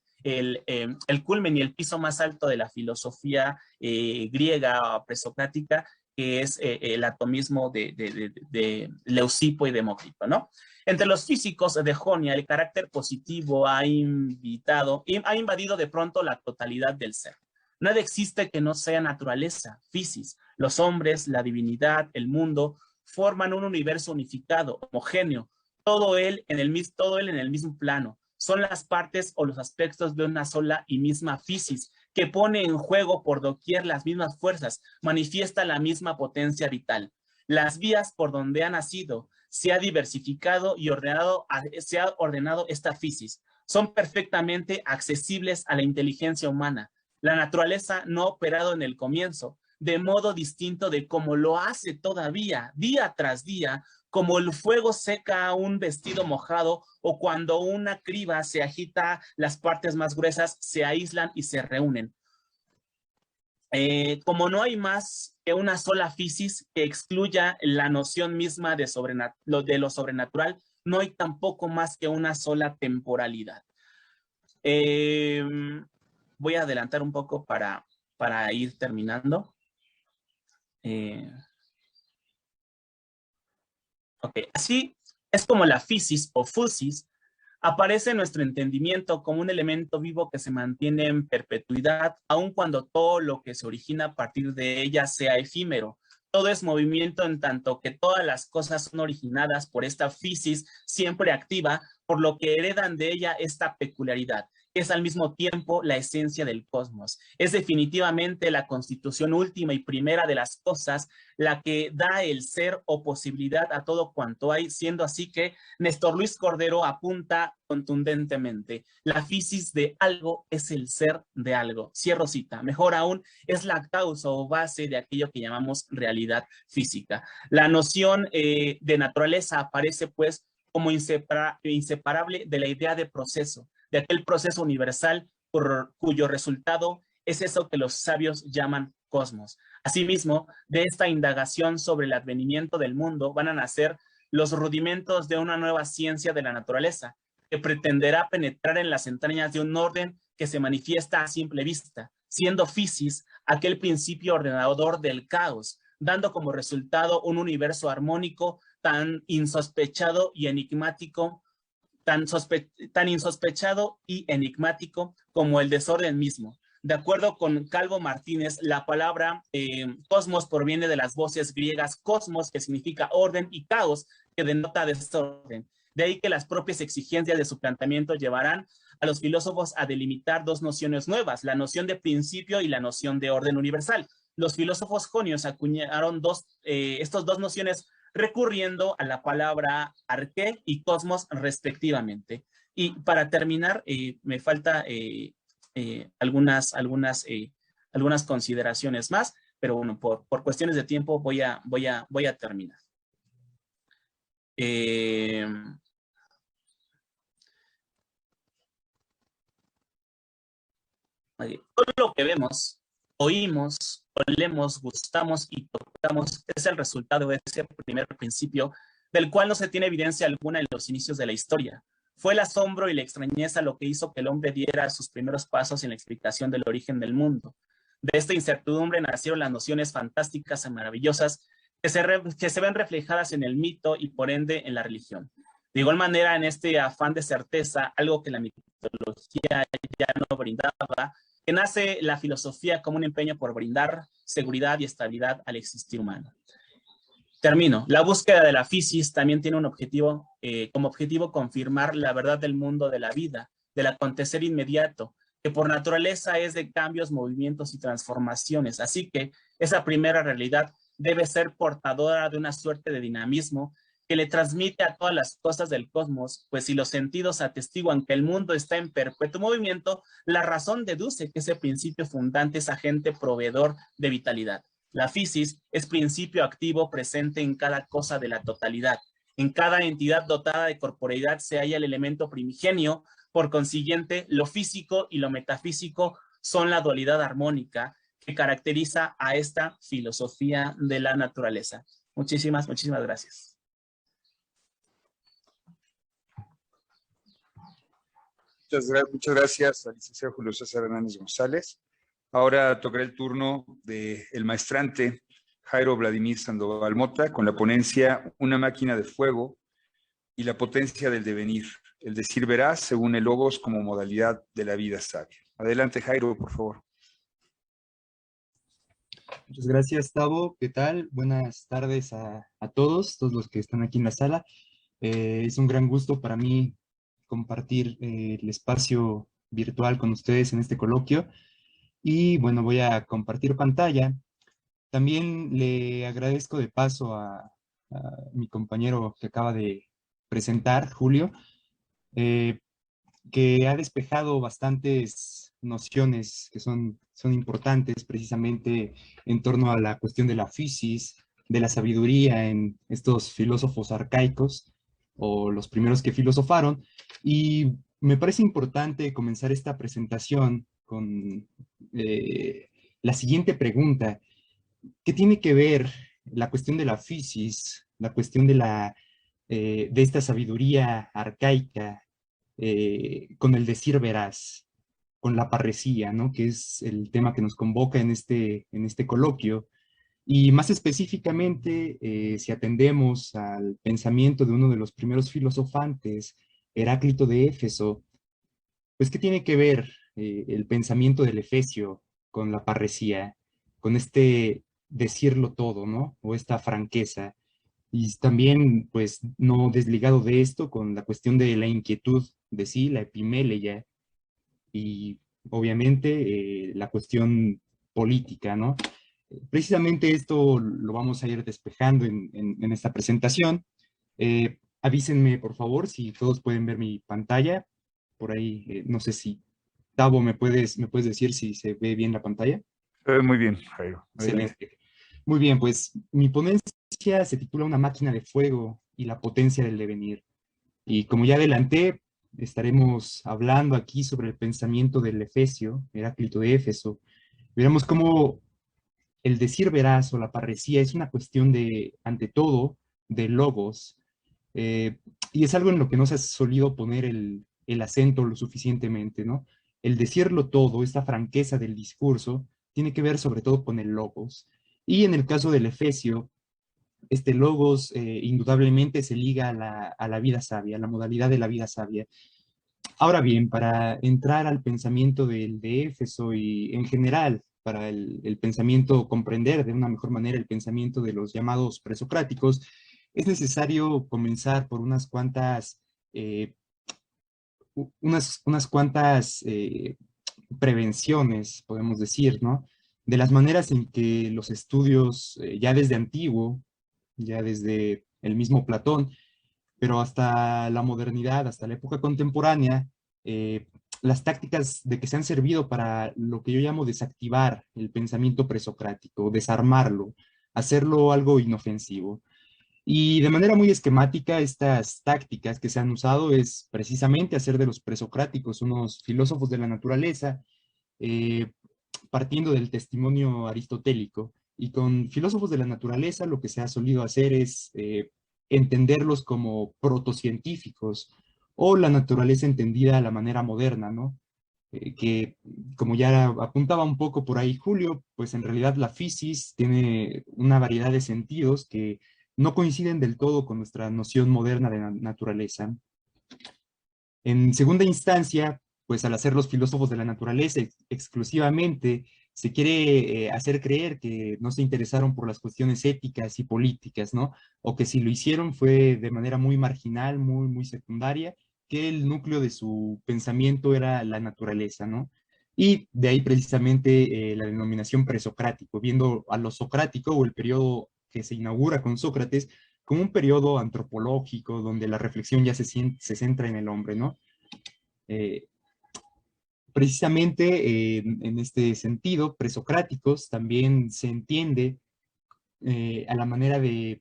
culmen y el piso más alto de la filosofía griega presocrática, que es el atomismo de Leucipo y Demócrito, ¿no? Entre los físicos de Jonia, el carácter positivo ha invadido de pronto la totalidad del ser. Nada existe que no sea naturaleza, physis. Los hombres, la divinidad, el mundo, forman un universo unificado, homogéneo, todo él en el mismo plano. Son las partes o los aspectos de una sola y misma physis, que pone en juego por doquier las mismas fuerzas, manifiesta la misma potencia vital. Las vías por donde ha nacido, se ha diversificado y se ha ordenado esta physis. Son perfectamente accesibles a la inteligencia humana. La naturaleza no ha operado en el comienzo, de modo distinto de como lo hace todavía, día tras día, como el fuego seca un vestido mojado o cuando una criba se agita, las partes más gruesas se aíslan y se reúnen. Como no hay más que una sola physis que excluya la noción misma de lo sobrenatural, no hay tampoco más que una sola temporalidad. Voy a adelantar un poco para ir terminando. Así es como la physis o physis aparece en nuestro entendimiento como un elemento vivo que se mantiene en perpetuidad, aun cuando todo lo que se origina a partir de ella sea efímero. Todo es movimiento en tanto que todas las cosas son originadas por esta physis siempre activa, por lo que heredan de ella esta peculiaridad. Es al mismo tiempo la esencia del cosmos. Es definitivamente la constitución última y primera de las cosas, la que da el ser o posibilidad a todo cuanto hay, siendo así que Néstor Luis Cordero apunta contundentemente: la physis de algo es el ser de algo. Cierro cita. Mejor aún, es la causa o base de aquello que llamamos realidad física. La noción de naturaleza aparece pues como inseparable de la idea de proceso, de aquel proceso universal cuyo resultado es eso que los sabios llaman cosmos. Asimismo, de esta indagación sobre el advenimiento del mundo van a nacer los rudimentos de una nueva ciencia de la naturaleza, que pretenderá penetrar en las entrañas de un orden que se manifiesta a simple vista, siendo physis aquel principio ordenador del caos, dando como resultado un universo armónico tan insospechado y enigmático, tan insospechado y enigmático como el desorden mismo. De acuerdo con Calvo Martínez, la palabra cosmos proviene de las voces griegas cosmos, que significa orden, y caos, que denota desorden. De ahí que las propias exigencias de su planteamiento llevarán a los filósofos a delimitar dos nociones nuevas, la noción de principio y la noción de orden universal. Los filósofos jonios acuñaron estas dos nociones recurriendo a la palabra arqué y cosmos respectivamente. Y para terminar, me falta algunas consideraciones más, pero bueno, por cuestiones de tiempo voy a terminar. Todo lo que vemos, oímos, olemos, gustamos y tocamos es el resultado de ese primer principio, del cual no se tiene evidencia alguna en los inicios de la historia. Fue el asombro y la extrañeza lo que hizo que el hombre diera sus primeros pasos en la explicación del origen del mundo. De esta incertidumbre nacieron las nociones fantásticas y maravillosas que se ven reflejadas en el mito y por ende en la religión. De igual manera, en este afán de certeza, algo que la mitología ya no brindaba, que nace la filosofía como un empeño por brindar seguridad y estabilidad al existir humano. Termino. La búsqueda de la physis también tiene un objetivo, como objetivo confirmar la verdad del mundo de la vida, del acontecer inmediato, que por naturaleza es de cambios, movimientos y transformaciones. Así que esa primera realidad debe ser portadora de una suerte de dinamismo que le transmite a todas las cosas del cosmos, pues si los sentidos atestiguan que el mundo está en perpetuo movimiento, la razón deduce que ese principio fundante es agente proveedor de vitalidad. La physis es principio activo presente en cada cosa de la totalidad. En cada entidad dotada de corporeidad se halla el elemento primigenio. Por consiguiente, lo físico y lo metafísico son la dualidad armónica que caracteriza a esta filosofía de la naturaleza. Muchísimas gracias.
Muchas gracias al licenciado Julio César Hernández González. Ahora tocará el turno del maestrante Jairo Vladimir Sandoval Mota con la ponencia Una máquina de fuego y la potencia del devenir, el decir veraz según el logos como modalidad de la vida sabia. Adelante, Jairo, por favor.
Muchas gracias, Tavo. ¿Qué tal? Buenas tardes a todos los que están aquí en la sala. Es un gran gusto para mí compartir el espacio virtual con ustedes en este coloquio. Y bueno, voy a compartir pantalla. También le agradezco de paso a mi compañero que acaba de presentar, Julio, eh, que ha despejado bastantes nociones que son importantes precisamente en torno a la cuestión de la physis, de la sabiduría en estos filósofos arcaicos o los primeros que filosofaron. Y me parece importante comenzar esta presentación con la siguiente pregunta. ¿Qué tiene que ver la cuestión de la physis, la cuestión de esta sabiduría arcaica con el decir veraz, con la parresía, ¿no? Que es el tema que nos convoca en este coloquio? Y más específicamente, si atendemos al pensamiento de uno de los primeros filosofantes, Heráclito de Éfeso, pues ¿qué tiene que ver el pensamiento del efesio con la parresía, con este decirlo todo, ¿no? O esta franqueza. Y también, pues, no desligado de esto, con la cuestión de la inquietud de sí, la epimeleia, y obviamente la cuestión política, ¿no? Precisamente esto lo vamos a ir despejando en esta presentación. Avísenme, por favor, si todos pueden ver mi pantalla. Por ahí, no sé si, Tavo, me puedes decir si se ve bien la pantalla?
Muy bien, Jairo. Adelante.
Excelente. Muy bien, pues mi ponencia se titula Una máquina de fuego y la potencia del devenir. Y como ya adelanté, estaremos hablando aquí sobre el pensamiento del Efesio, Heráclito de Éfeso. Veremos cómo el decir veraz o la parresía es una cuestión de, ante todo, de logos, eh, y es algo en lo que no se ha solido poner el acento lo suficientemente, ¿no? El decirlo todo, esta franqueza del discurso, tiene que ver sobre todo con el logos. Y en el caso del Efesio, este logos indudablemente se liga a la vida sabia, a la modalidad de la vida sabia. Ahora bien, para entrar al pensamiento del de Éfeso y en general para el pensamiento, comprender de una mejor manera el pensamiento de los llamados presocráticos, es necesario comenzar por eh, unas cuantas prevenciones, podemos decir, ¿no? De las maneras en que los estudios, ya desde antiguo, ya desde el mismo Platón, pero hasta la modernidad, hasta la época contemporánea, eh, las tácticas de que se han servido para lo que yo llamo desactivar el pensamiento presocrático, desarmarlo, hacerlo algo inofensivo. Y de manera muy esquemática, estas tácticas que se han usado es precisamente hacer de los presocráticos unos filósofos de la naturaleza, eh, partiendo del testimonio aristotélico. Y con filósofos de la naturaleza lo que se ha solido hacer es entenderlos como protocientíficos o la naturaleza entendida a la manera moderna, ¿no? Que como ya apuntaba un poco por ahí Julio, pues en realidad la fisis tiene una variedad de sentidos que no coinciden del todo con nuestra noción moderna de naturaleza. En segunda instancia, pues al hacer los filósofos de la naturaleza exclusivamente, se quiere hacer creer que no se interesaron por las cuestiones éticas y políticas, ¿no? O que si lo hicieron fue de manera muy marginal, muy secundaria, que el núcleo de su pensamiento era la naturaleza, ¿no? Y de ahí precisamente la denominación presocrático, viendo a lo socrático o el periodo que se inaugura con Sócrates como un periodo antropológico donde la reflexión ya se centra en el hombre, ¿no? Eh, precisamente en este sentido, presocráticos también se entiende a la manera de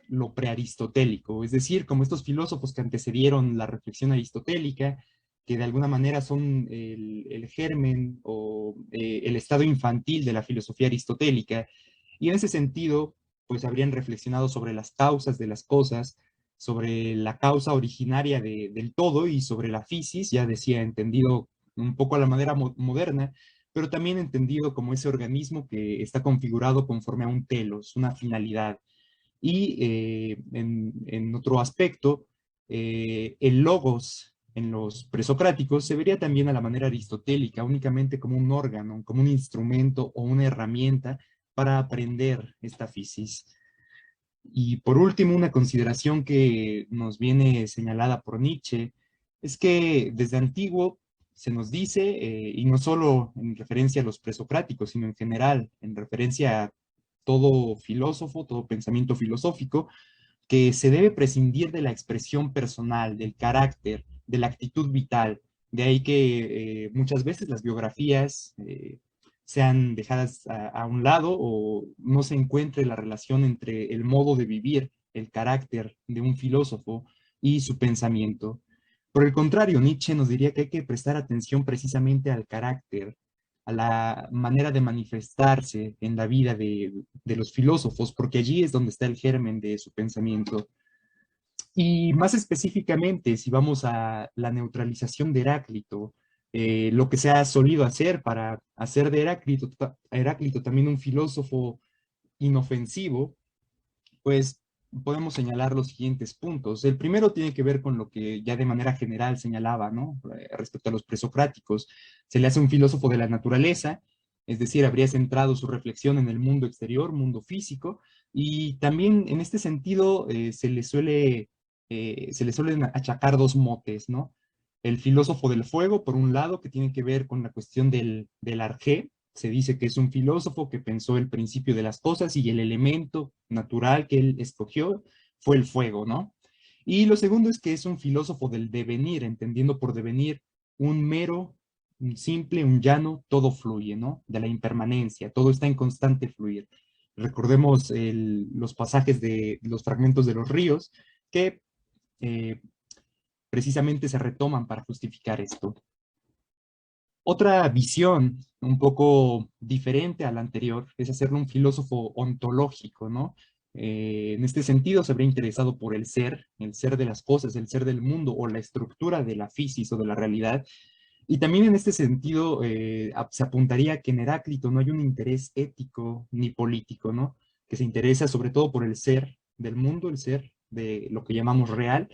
lo prearistotélico, es decir, como estos filósofos que antecedieron la reflexión aristotélica, que de alguna manera son el germen o el estado infantil de la filosofía aristotélica, y en ese sentido, pues habrían reflexionado sobre las causas de las cosas, sobre la causa originaria del todo y sobre la fisis, ya decía, entendido un poco a la manera moderna, pero también entendido como ese organismo que está configurado conforme a un telos, una finalidad. Y en otro aspecto, el logos en los presocráticos se vería también a la manera aristotélica, únicamente como un órgano, como un instrumento o una herramienta para aprender esta fisis. Y por último, una consideración que nos viene señalada por Nietzsche es que desde antiguo se nos dice, y no solo en referencia a los presocráticos, sino en general, en referencia a todo filósofo, todo pensamiento filosófico, que se debe prescindir de la expresión personal, del carácter, de la actitud vital. De ahí que muchas veces las biografías sean dejadas a un lado o no se encuentre la relación entre el modo de vivir, el carácter de un filósofo y su pensamiento. Por el contrario, Nietzsche nos diría que hay que prestar atención precisamente al carácter, a la manera de manifestarse en la vida de los filósofos, porque allí es donde está el germen de su pensamiento. Y más específicamente, si vamos a la neutralización de Heráclito, lo que se ha solido hacer para hacer de Heráclito también un filósofo inofensivo, pues podemos señalar los siguientes puntos. El primero tiene que ver con lo que ya de manera general señalaba, ¿no? Respecto a los presocráticos. Se le hace un filósofo de la naturaleza, es decir, habría centrado su reflexión en el mundo exterior, mundo físico, y también en este sentido se le suelen achacar dos motes, ¿no? El filósofo del fuego, por un lado, que tiene que ver con la cuestión del arjé. Se dice que es un filósofo que pensó el principio de las cosas y el elemento natural que él escogió fue el fuego, ¿no? Y lo segundo es que es un filósofo del devenir, entendiendo por devenir un mero, un simple, un llano, todo fluye, ¿no? De la impermanencia, todo está en constante fluir. Recordemos los pasajes de los fragmentos de los ríos que eh, precisamente se retoman para justificar esto. Otra visión un poco diferente a la anterior es hacerlo un filósofo ontológico, ¿no? En este sentido se habría interesado por el ser de las cosas, el ser del mundo o la estructura de la fisis o de la realidad. Y también en este sentido se apuntaría que en Heráclito no hay un interés ético ni político, ¿no? Que se interesa sobre todo por el ser del mundo, el ser de lo que llamamos real,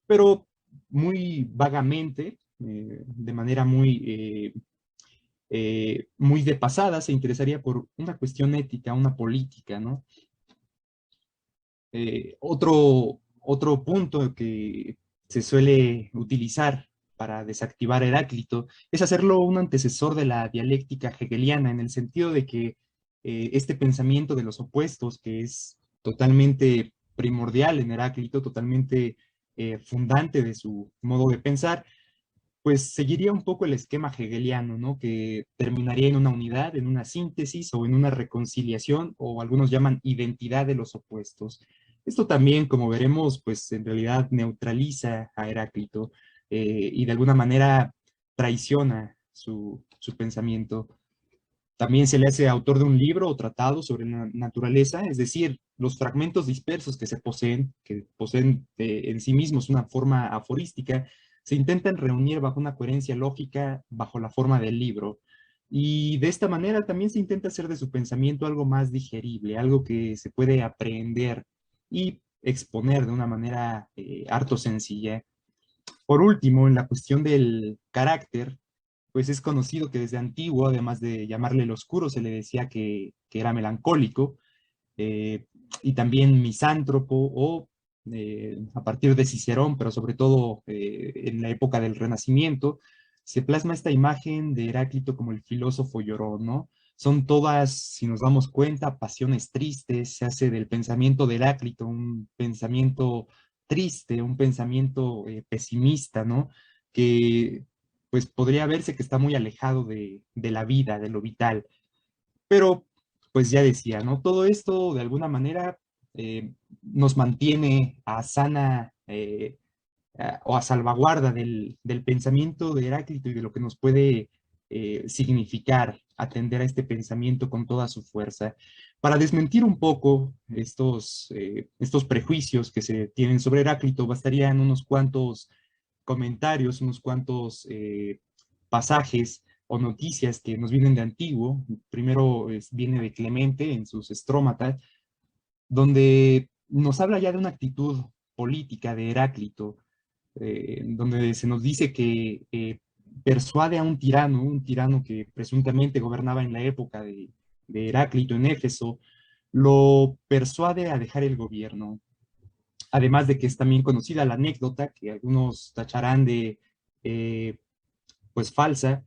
pero muy vagamente, de manera muy de pasada, se interesaría por una cuestión ética, una política, ¿no? Otro punto que se suele utilizar para desactivar Heráclito es hacerlo un antecesor de la dialéctica hegeliana, en el sentido de que este pensamiento de los opuestos, que es totalmente primordial en Heráclito, totalmente fundante de su modo de pensar, pues seguiría un poco el esquema hegeliano, ¿no? Que terminaría en una unidad, en una síntesis o en una reconciliación, o algunos llaman identidad de los opuestos. Esto también, como veremos, pues en realidad neutraliza a Heráclito y de alguna manera traiciona su pensamiento. También se le hace autor de un libro o tratado sobre la naturaleza, es decir, los fragmentos dispersos que poseen en sí mismos una forma aforística, se intentan reunir bajo una coherencia lógica, bajo la forma del libro. Y de esta manera también se intenta hacer de su pensamiento algo más digerible, algo que se puede aprender y exponer de una manera harto sencilla. Por último, en la cuestión del carácter, pues es conocido que desde antiguo, además de llamarle el oscuro, se le decía que era melancólico eh, y también misántropo o a partir de Cicerón, pero sobre todo en la época del Renacimiento, se plasma esta imagen de Heráclito como el filósofo llorón, ¿no? Son todas, si nos damos cuenta, pasiones tristes, se hace del pensamiento de Heráclito un pensamiento triste, un pensamiento pesimista, ¿no? Que pues podría verse que está muy alejado de la vida, de lo vital. Pero, pues ya decía, ¿no? Todo esto de alguna manera nos mantiene a sana o a salvaguarda del pensamiento de Heráclito y de lo que nos puede significar atender a este pensamiento con toda su fuerza. Para desmentir un poco estos prejuicios que se tienen sobre Heráclito, bastarían unos cuantos comentarios, unos cuantos pasajes o noticias que nos vienen de antiguo. Primero viene de Clemente en sus Estrómatas, donde nos habla ya de una actitud política de Heráclito, donde se nos dice que persuade a un tirano que presuntamente gobernaba en la época de Heráclito en Éfeso, lo persuade a dejar el gobierno. Además de que es también conocida la anécdota, que algunos tacharán de pues falsa,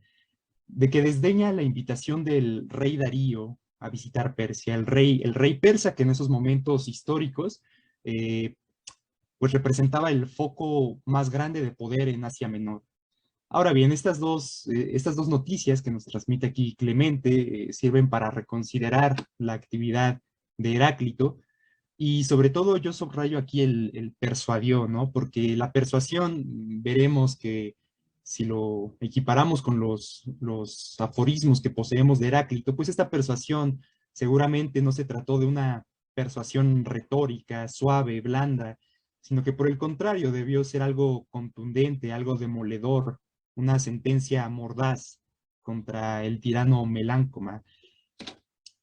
de que desdeña la invitación del rey Darío a visitar Persia, el rey persa que en esos momentos históricos pues representaba el foco más grande de poder en Asia Menor. Ahora bien, estas dos noticias que nos transmite aquí Clemente sirven para reconsiderar la actividad de Heráclito y sobre todo yo subrayo aquí el persuadió, ¿no? Porque la persuasión, veremos que si lo equiparamos con los aforismos que poseemos de Heráclito, pues esta persuasión seguramente no se trató de una persuasión retórica, suave, blanda, sino que por el contrario debió ser algo contundente, algo demoledor, una sentencia mordaz contra el tirano Meláncoma.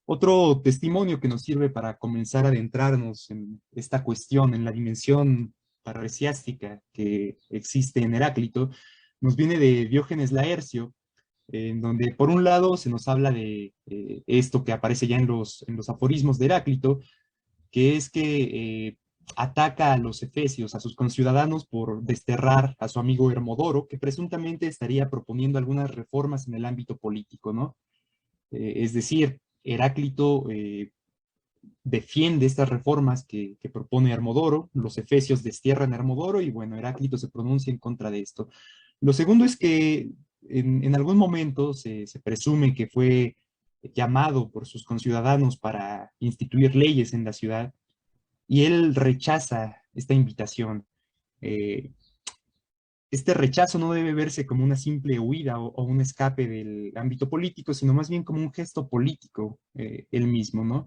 Otro testimonio que nos sirve para comenzar a adentrarnos en esta cuestión, en la dimensión parresiástica que existe en Heráclito, nos viene de Diógenes Laercio, en donde por un lado se nos habla de esto que aparece ya en los aforismos de Heráclito, que es que ataca a los efesios, a sus conciudadanos, por desterrar a su amigo Hermodoro, que presuntamente estaría proponiendo algunas reformas en el ámbito político, ¿no? Es decir, Heráclito defiende estas reformas que propone Hermodoro, los efesios destierran a Hermodoro y bueno, Heráclito se pronuncia en contra de esto. Lo segundo es que en algún momento se presume que fue llamado por sus conciudadanos para instituir leyes en la ciudad y él rechaza esta invitación. Eh, este rechazo no debe verse como una simple huida o un escape del ámbito político, sino más bien como un gesto político, él mismo, ¿no?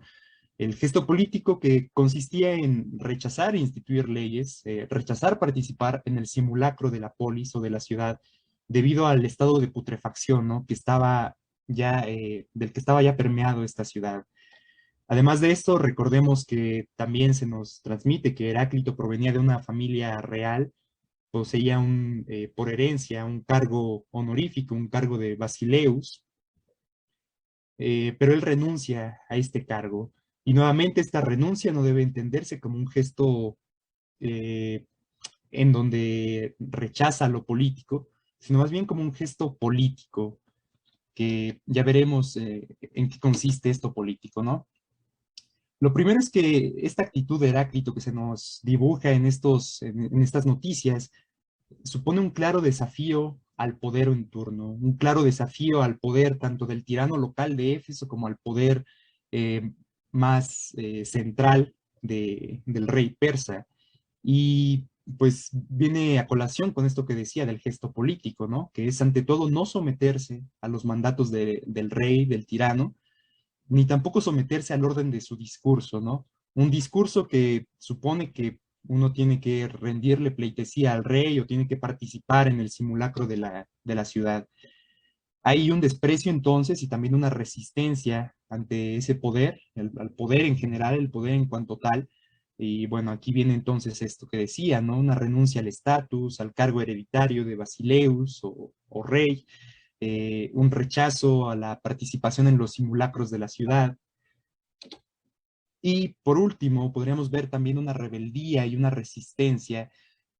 El gesto político que consistía en rechazar instituir leyes, rechazar participar en el simulacro de la polis o de la ciudad, debido al estado de putrefacción, ¿no? Que estaba ya, del que estaba ya permeado esta ciudad. Además de esto, recordemos que también se nos transmite que Heráclito provenía de una familia real, poseía por herencia un cargo honorífico, un cargo de basileus, pero él renuncia a este cargo. Y nuevamente esta renuncia no debe entenderse como un gesto en donde rechaza lo político, sino más bien como un gesto político, que ya veremos en qué consiste esto político, ¿no? Lo primero es que esta actitud de Heráclito que se nos dibuja en estas noticias supone un claro desafío al poder en turno, un claro desafío al poder tanto del tirano local de Éfeso como al poder más central del rey persa. Y pues viene a colación con esto que decía del gesto político, ¿no? Que es ante todo no someterse a los mandatos del rey, del tirano, ni tampoco someterse al orden de su discurso, ¿no? Un discurso que supone que uno tiene que rendirle pleitesía al rey o tiene que participar en el simulacro de la ciudad. Hay un desprecio entonces y también una resistencia ante ese poder, al poder en general, el poder en cuanto tal. Y bueno, aquí viene entonces esto que decía, ¿no? Una renuncia al estatus, al cargo hereditario de basileus o rey, un rechazo a la participación en los simulacros de la ciudad. Y por último, podríamos ver también una rebeldía y una resistencia,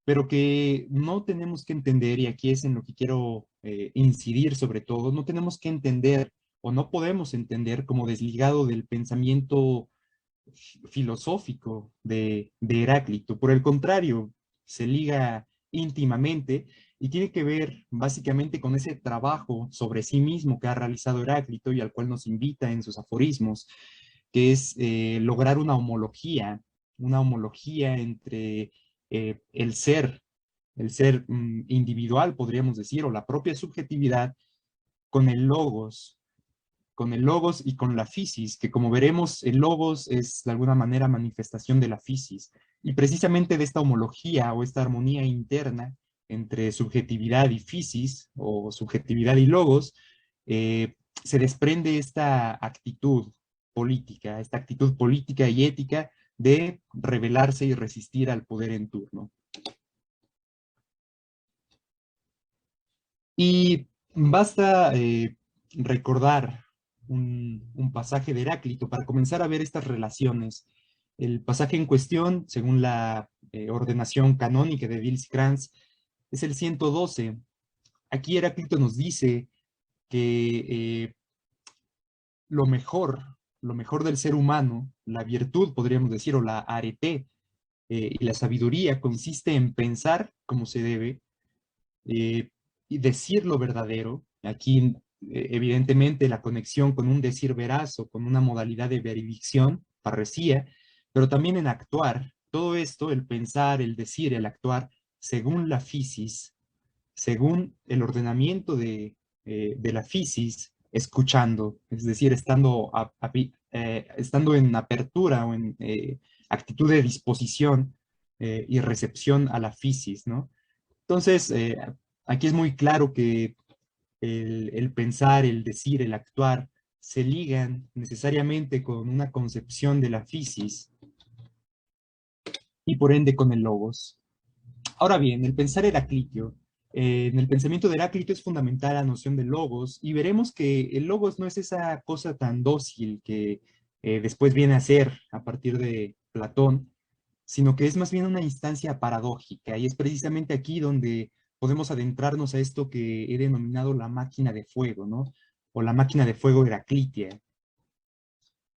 pero que no tenemos que entender, y aquí es en lo que quiero incidir sobre todo, no tenemos que entender o no podemos entender como desligado del pensamiento filosófico de Heráclito. Por el contrario, se liga íntimamente y tiene que ver básicamente con ese trabajo sobre sí mismo que ha realizado Heráclito y al cual nos invita en sus aforismos, que es lograr una homología entre el ser individual, podríamos decir, o la propia subjetividad con con el logos y con la physis, que como veremos, el logos es de alguna manera manifestación de la physis. Y precisamente de esta homología o esta armonía interna entre subjetividad y physis, o subjetividad y logos, se desprende esta actitud política y ética de rebelarse y resistir al poder en turno. Y basta recordar un pasaje de Heráclito para comenzar a ver estas relaciones. El pasaje en cuestión, según la ordenación canónica de Diels-Kranz, es el 112. Aquí Heráclito nos dice que lo mejor del ser humano, la virtud, podríamos decir, o la arete, y la sabiduría consiste en pensar como se debe, y decir lo verdadero. Aquí, evidentemente, la conexión con un decir veraz o con una modalidad de veridicción, parresía, pero también en actuar. Todo esto, el pensar, el decir, el actuar, según la fisis, según el ordenamiento de la fisis, escuchando, es decir, estando en apertura o en actitud de disposición y recepción a la fisis, ¿no? Entonces, aquí es muy claro que el pensar, el decir, el actuar, se ligan necesariamente con una concepción de la fisis y por ende con el logos. Ahora bien, el pensar heraclitio. En el pensamiento de Heráclito es fundamental la noción de logos y veremos que el logos no es esa cosa tan dócil que después viene a ser a partir de Platón, sino que es más bien una instancia paradójica y es precisamente aquí donde podemos adentrarnos a esto que he denominado la máquina de fuego, ¿no? O la máquina de fuego heraclitia.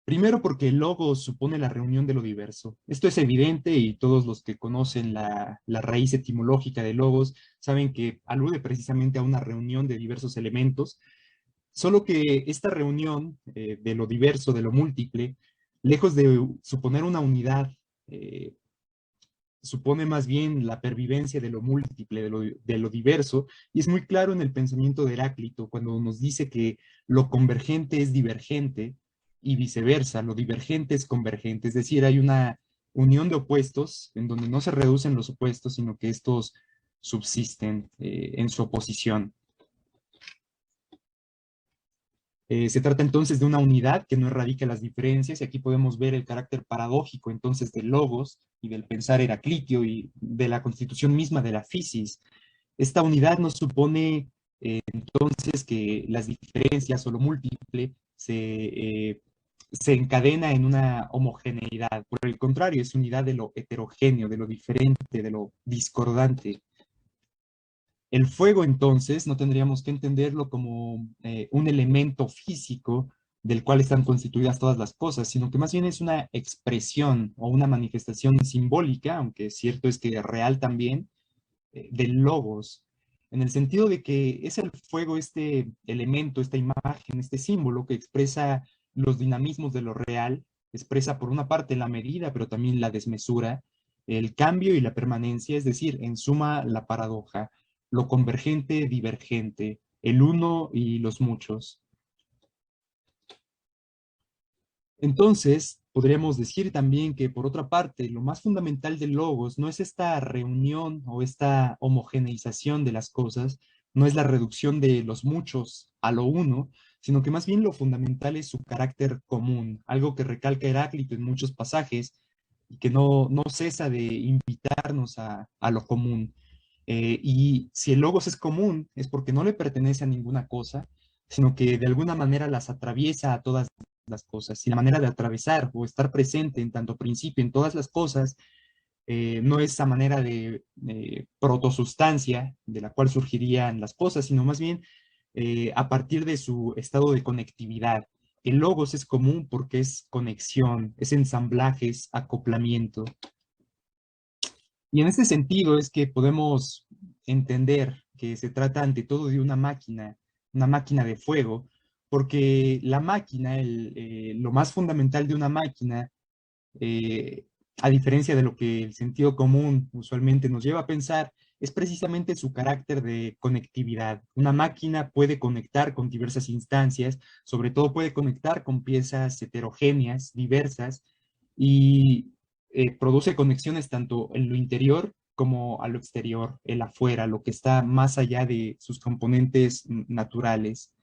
Primero porque el logos supone la reunión de lo diverso. Esto es evidente y todos los que conocen la raíz etimológica de logos saben que alude precisamente a una reunión de diversos elementos, solo que esta reunión de lo diverso, de lo múltiple, lejos de suponer una unidad, supone más bien la pervivencia de lo múltiple, de lo diverso, y es muy claro en el pensamiento de Heráclito cuando nos dice que lo convergente es divergente y viceversa, lo divergente es convergente, es decir, hay una unión de opuestos en donde no se reducen los opuestos, sino que estos subsisten en su oposición. Se trata entonces de una unidad que no erradica las diferencias, y aquí podemos ver el carácter paradójico entonces del logos y del pensar heraclitio y de la constitución misma de la fisis. Esta unidad nos supone entonces que las diferencias o lo múltiple se encadena en una homogeneidad. Por el contrario, es unidad de lo heterogéneo, de lo diferente, de lo discordante. El fuego, entonces, no tendríamos que entenderlo como un elemento físico del cual están constituidas todas las cosas, sino que más bien es una expresión o una manifestación simbólica, aunque cierto es que es real también, del logos, en el sentido de que es el fuego este elemento, esta imagen, este símbolo que expresa los dinamismos de lo real, expresa por una parte la medida, pero también la desmesura, el cambio y la permanencia, es decir, en suma, la paradoja, lo convergente, divergente, el uno y los muchos. Entonces, podríamos decir también que, por otra parte, lo más fundamental del logos no es esta reunión o esta homogeneización de las cosas, no es la reducción de los muchos a lo uno, sino que más bien lo fundamental es su carácter común, algo que recalca Heráclito en muchos pasajes y que no cesa de invitarnos a lo común. Y si el logos es común, es porque no le pertenece a ninguna cosa, sino que de alguna manera las atraviesa a todas las cosas. Y la manera de atravesar o estar presente en tanto principio en todas las cosas no es esa manera de protosustancia de la cual surgirían las cosas, sino más bien a partir de su estado de conectividad. El logos es común porque es conexión, es ensamblaje, es acoplamiento. Y en este sentido es que podemos entender que se trata ante todo de una máquina de fuego, porque la máquina, lo más fundamental de una máquina, a diferencia de lo que el sentido común usualmente nos lleva a pensar, es precisamente su carácter de conectividad. Una máquina puede conectar con diversas instancias, sobre todo puede conectar con piezas heterogéneas, diversas, y produce conexiones tanto en lo interior como a lo exterior, el afuera, lo que está más allá de sus componentes naturales.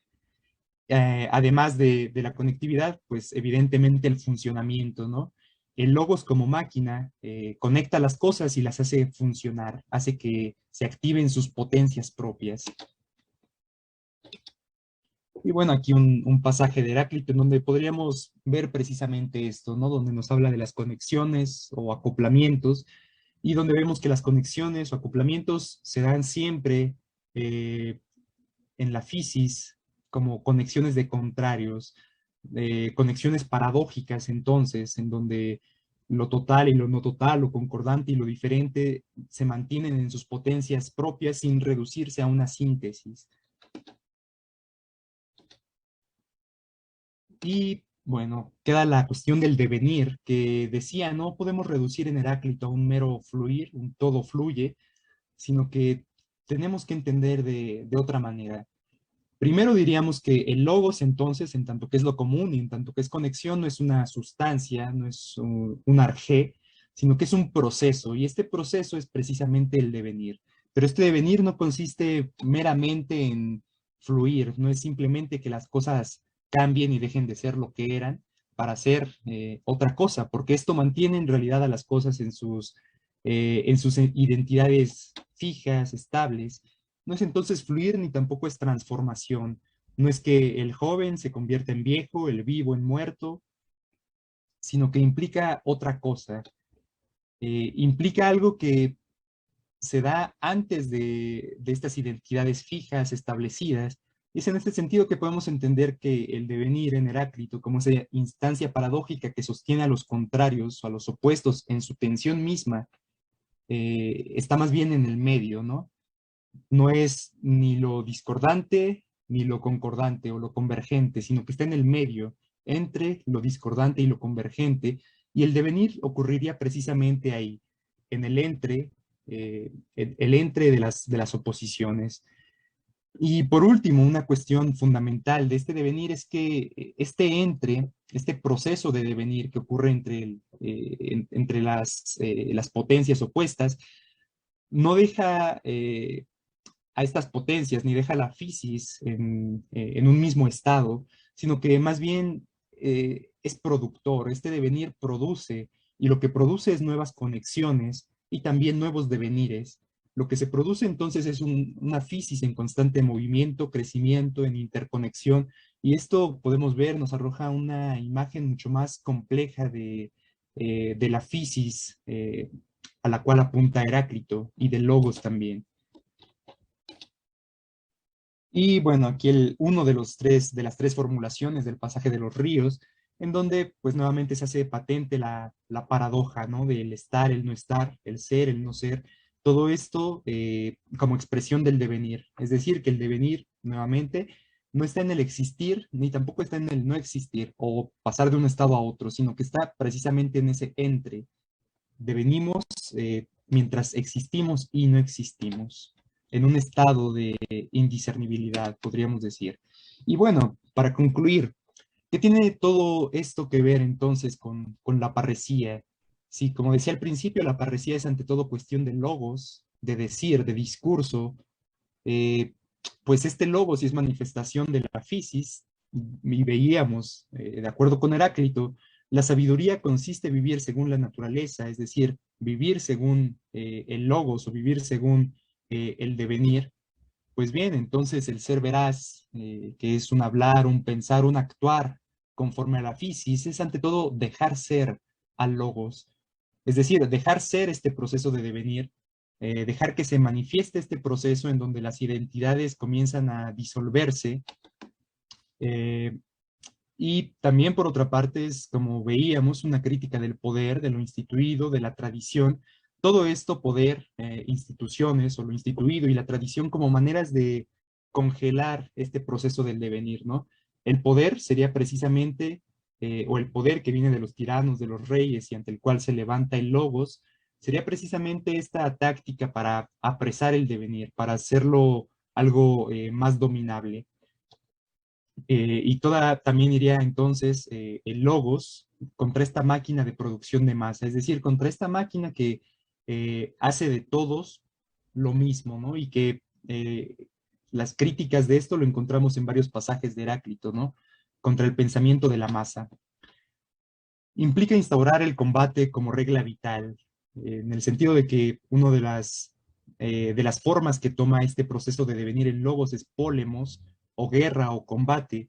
Además de la conectividad, pues evidentemente el funcionamiento, ¿no? El logos como máquina conecta las cosas y las hace funcionar, hace que se activen sus potencias propias. Y bueno, aquí un pasaje de Heráclito en donde podríamos ver precisamente esto, ¿no? Donde nos habla de las conexiones o acoplamientos, y donde vemos que las conexiones o acoplamientos se dan siempre eh, en la fisis como conexiones de contrarios, conexiones paradójicas entonces, en donde lo total y lo no total, lo concordante y lo diferente se mantienen en sus potencias propias sin reducirse a una síntesis. Y bueno, queda la cuestión del devenir, que decía, no podemos reducir en Heráclito a un mero fluir, un todo fluye, sino que tenemos que entender de otra manera. Primero diríamos que el logos, entonces, en tanto que es lo común y en tanto que es conexión, no es una sustancia, no es un arjé, sino que es un proceso, y este proceso es precisamente el devenir. Pero este devenir no consiste meramente en fluir, no es simplemente que las cosas cambien y dejen de ser lo que eran para ser otra cosa, porque esto mantiene en realidad a las cosas en sus identidades fijas, estables. No es entonces fluir ni tampoco es transformación. No es que el joven se convierta en viejo, el vivo en muerto, sino que implica otra cosa. Implica algo que se da antes de estas identidades fijas, establecidas. Y es en este sentido que podemos entender que el devenir en Heráclito, como esa instancia paradójica que sostiene a los contrarios o a los opuestos en su tensión misma, está más bien en el medio, ¿no? No es ni lo discordante ni lo concordante o lo convergente, sino que está en el medio entre lo discordante y lo convergente, y el devenir ocurriría precisamente ahí, en el entre, el entre de las oposiciones. Y por último, una cuestión fundamental de este devenir es que este entre, este proceso de devenir que ocurre entre las potencias opuestas, no deja a estas potencias, ni deja la fisis en un mismo estado, sino que más bien es productor. Este devenir produce, y lo que produce es nuevas conexiones y también nuevos devenires. Lo que se produce entonces es una fisis en constante movimiento, crecimiento, en interconexión, y esto podemos ver, nos arroja una imagen mucho más compleja de la fisis a la cual apunta Heráclito, y del logos también. Y bueno, aquí uno de las tres formulaciones del pasaje de los ríos, en donde pues nuevamente se hace patente la paradoja, ¿no? Del estar, el no estar, el ser, el no ser, todo esto como expresión del devenir. Es decir, que el devenir, nuevamente, no está en el existir, ni tampoco está en el no existir, o pasar de un estado a otro, sino que está precisamente en ese entre. Devenimos mientras existimos y no existimos, en un estado de indiscernibilidad, podríamos decir. Y bueno, para concluir, ¿qué tiene todo esto que ver entonces con la parresía? Sí, como decía al principio, la parresía es ante todo cuestión de logos, de decir, de discurso. eh, pues este logos sí es manifestación de la fisis, y veíamos, de acuerdo con Heráclito, la sabiduría consiste en vivir según la naturaleza, es decir, vivir según el logos o vivir según el devenir. Pues bien, entonces el ser veraz, que es un hablar, un pensar, un actuar conforme a la fisis, es ante todo dejar ser al logos, es decir, dejar ser este proceso de devenir, dejar que se manifieste este proceso en donde las identidades comienzan a disolverse. eh, y también por otra parte es, como veíamos, una crítica del poder, de lo instituido, de la tradición. Todo esto, poder, instituciones o lo instituido y la tradición como maneras de congelar este proceso del devenir, ¿no? El poder sería precisamente, o el poder que viene de los tiranos, de los reyes y ante el cual se levanta el logos, sería precisamente esta táctica para apresar el devenir, para hacerlo algo más dominable. Y toda también iría entonces el logos contra esta máquina de producción de masa, es decir, contra esta máquina que hace de todos lo mismo, ¿no? Y que las críticas de esto lo encontramos en varios pasajes de Heráclito, ¿no? Contra el pensamiento de la masa. Implica instaurar el combate como regla vital, en el sentido de que una de las formas que toma este proceso de devenir en logos es polemos, o guerra o combate,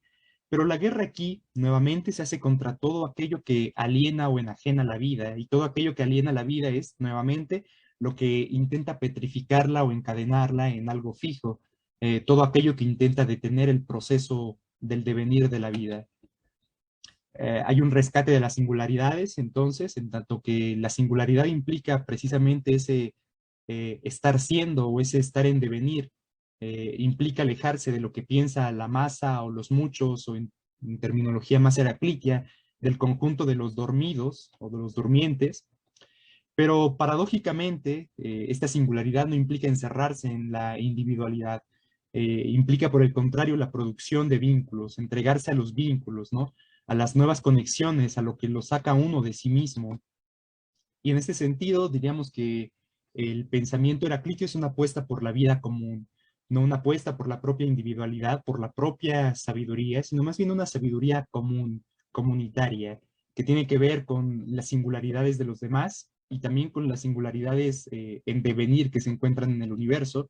pero la guerra aquí nuevamente se hace contra todo aquello que aliena o enajena la vida, y todo aquello que aliena la vida es nuevamente lo que intenta petrificarla o encadenarla en algo fijo, todo aquello que intenta detener el proceso del devenir de la vida. Hay un rescate de las singularidades, entonces, en tanto que la singularidad implica precisamente ese estar siendo o ese estar en devenir, implica alejarse de lo que piensa la masa o los muchos, o en terminología más heraclitia, del conjunto de los dormidos o de los durmientes. Pero paradójicamente, esta singularidad no implica encerrarse en la individualidad, implica por el contrario la producción de vínculos, entregarse a los vínculos, ¿no? A las nuevas conexiones, a lo que lo saca uno de sí mismo. Y en este sentido, diríamos que el pensamiento heraclitio es una apuesta por la vida común, no una apuesta por la propia individualidad, por la propia sabiduría, sino más bien una sabiduría común, comunitaria, que tiene que ver con las singularidades de los demás y también con las singularidades en devenir que se encuentran en el universo.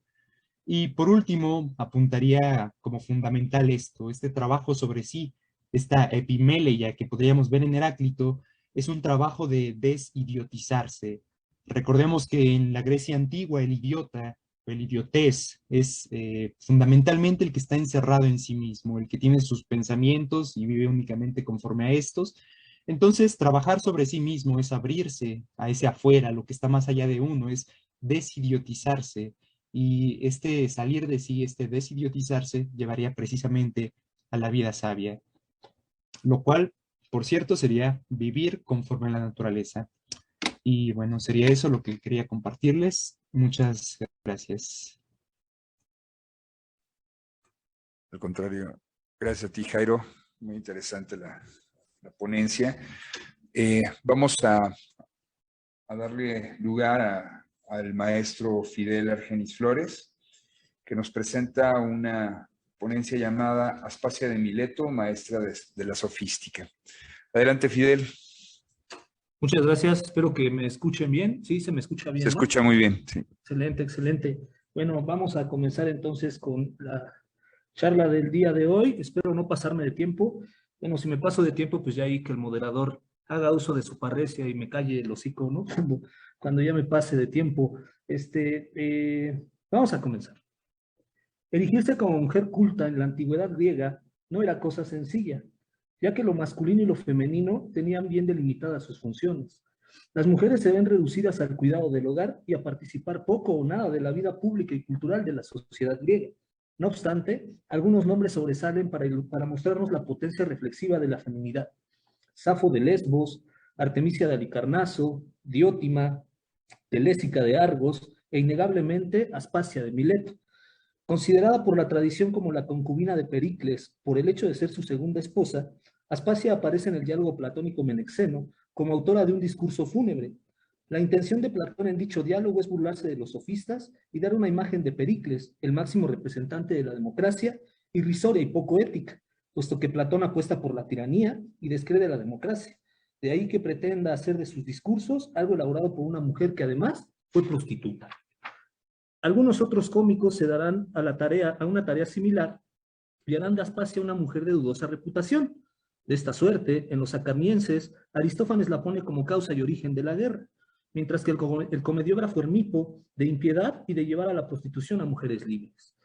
Y por último, apuntaría como fundamental este trabajo sobre sí, esta epimeleia que podríamos ver en Heráclito, es un trabajo de desidiotizarse. Recordemos que en la Grecia antigua el idiota, el idiotés, es fundamentalmente el que está encerrado en sí mismo, el que tiene sus pensamientos y vive únicamente conforme a estos. Entonces, trabajar sobre sí mismo es abrirse a ese afuera, lo que está más allá de uno, es desidiotizarse. Y este salir de sí, este desidiotizarse, llevaría precisamente a la vida sabia, lo cual, por cierto, sería vivir conforme a la naturaleza. Y bueno, sería eso lo que quería compartirles. Muchas gracias.
Al contrario, gracias a ti, Jairo. Muy interesante la ponencia. Vamos a darle lugar al maestro Fidel Argenis Flores, que nos presenta una ponencia llamada Aspasia de Mileto, maestra de la sofística. Adelante, Fidel.
Muchas gracias, espero que me escuchen bien. Sí, se me escucha bien,
Se escucha muy bien, sí.
Excelente, excelente. Bueno, vamos a comenzar entonces con la charla del día de hoy. Espero no pasarme de tiempo. Bueno, si me paso de tiempo, pues ya ahí que el moderador haga uso de su parresia y me calle el hocico, ¿no? Cuando ya me pase de tiempo. Vamos a comenzar. Erigirse como mujer culta en la antigüedad griega no era cosa sencilla, ya que lo masculino y lo femenino tenían bien delimitadas sus funciones. Las mujeres se ven reducidas al cuidado del hogar y a participar poco o nada de la vida pública y cultural de la sociedad griega. No obstante, algunos nombres sobresalen para mostrarnos la potencia reflexiva de la feminidad. Safo de Lesbos, Artemisia de Halicarnaso, Diótima, Telésica de Argos e innegablemente Aspasia de Mileto. Considerada por la tradición como la concubina de Pericles por el hecho de ser su segunda esposa, Aspasia aparece en el diálogo platónico Menexeno como autora de un discurso fúnebre. La intención de Platón en dicho diálogo es burlarse de los sofistas y dar una imagen de Pericles, el máximo representante de la democracia, irrisoria y poco ética, puesto que Platón apuesta por la tiranía y descree de la democracia. De ahí que pretenda hacer de sus discursos algo elaborado por una mujer que además fue prostituta. Algunos otros cómicos se darán a una tarea similar y harán de Aspasia una mujer de dudosa reputación. De esta suerte, en los acarnienses, Aristófanes la pone como causa y origen de la guerra, mientras que el comediógrafo Hermipo de impiedad y de llevar a la prostitución a mujeres libres.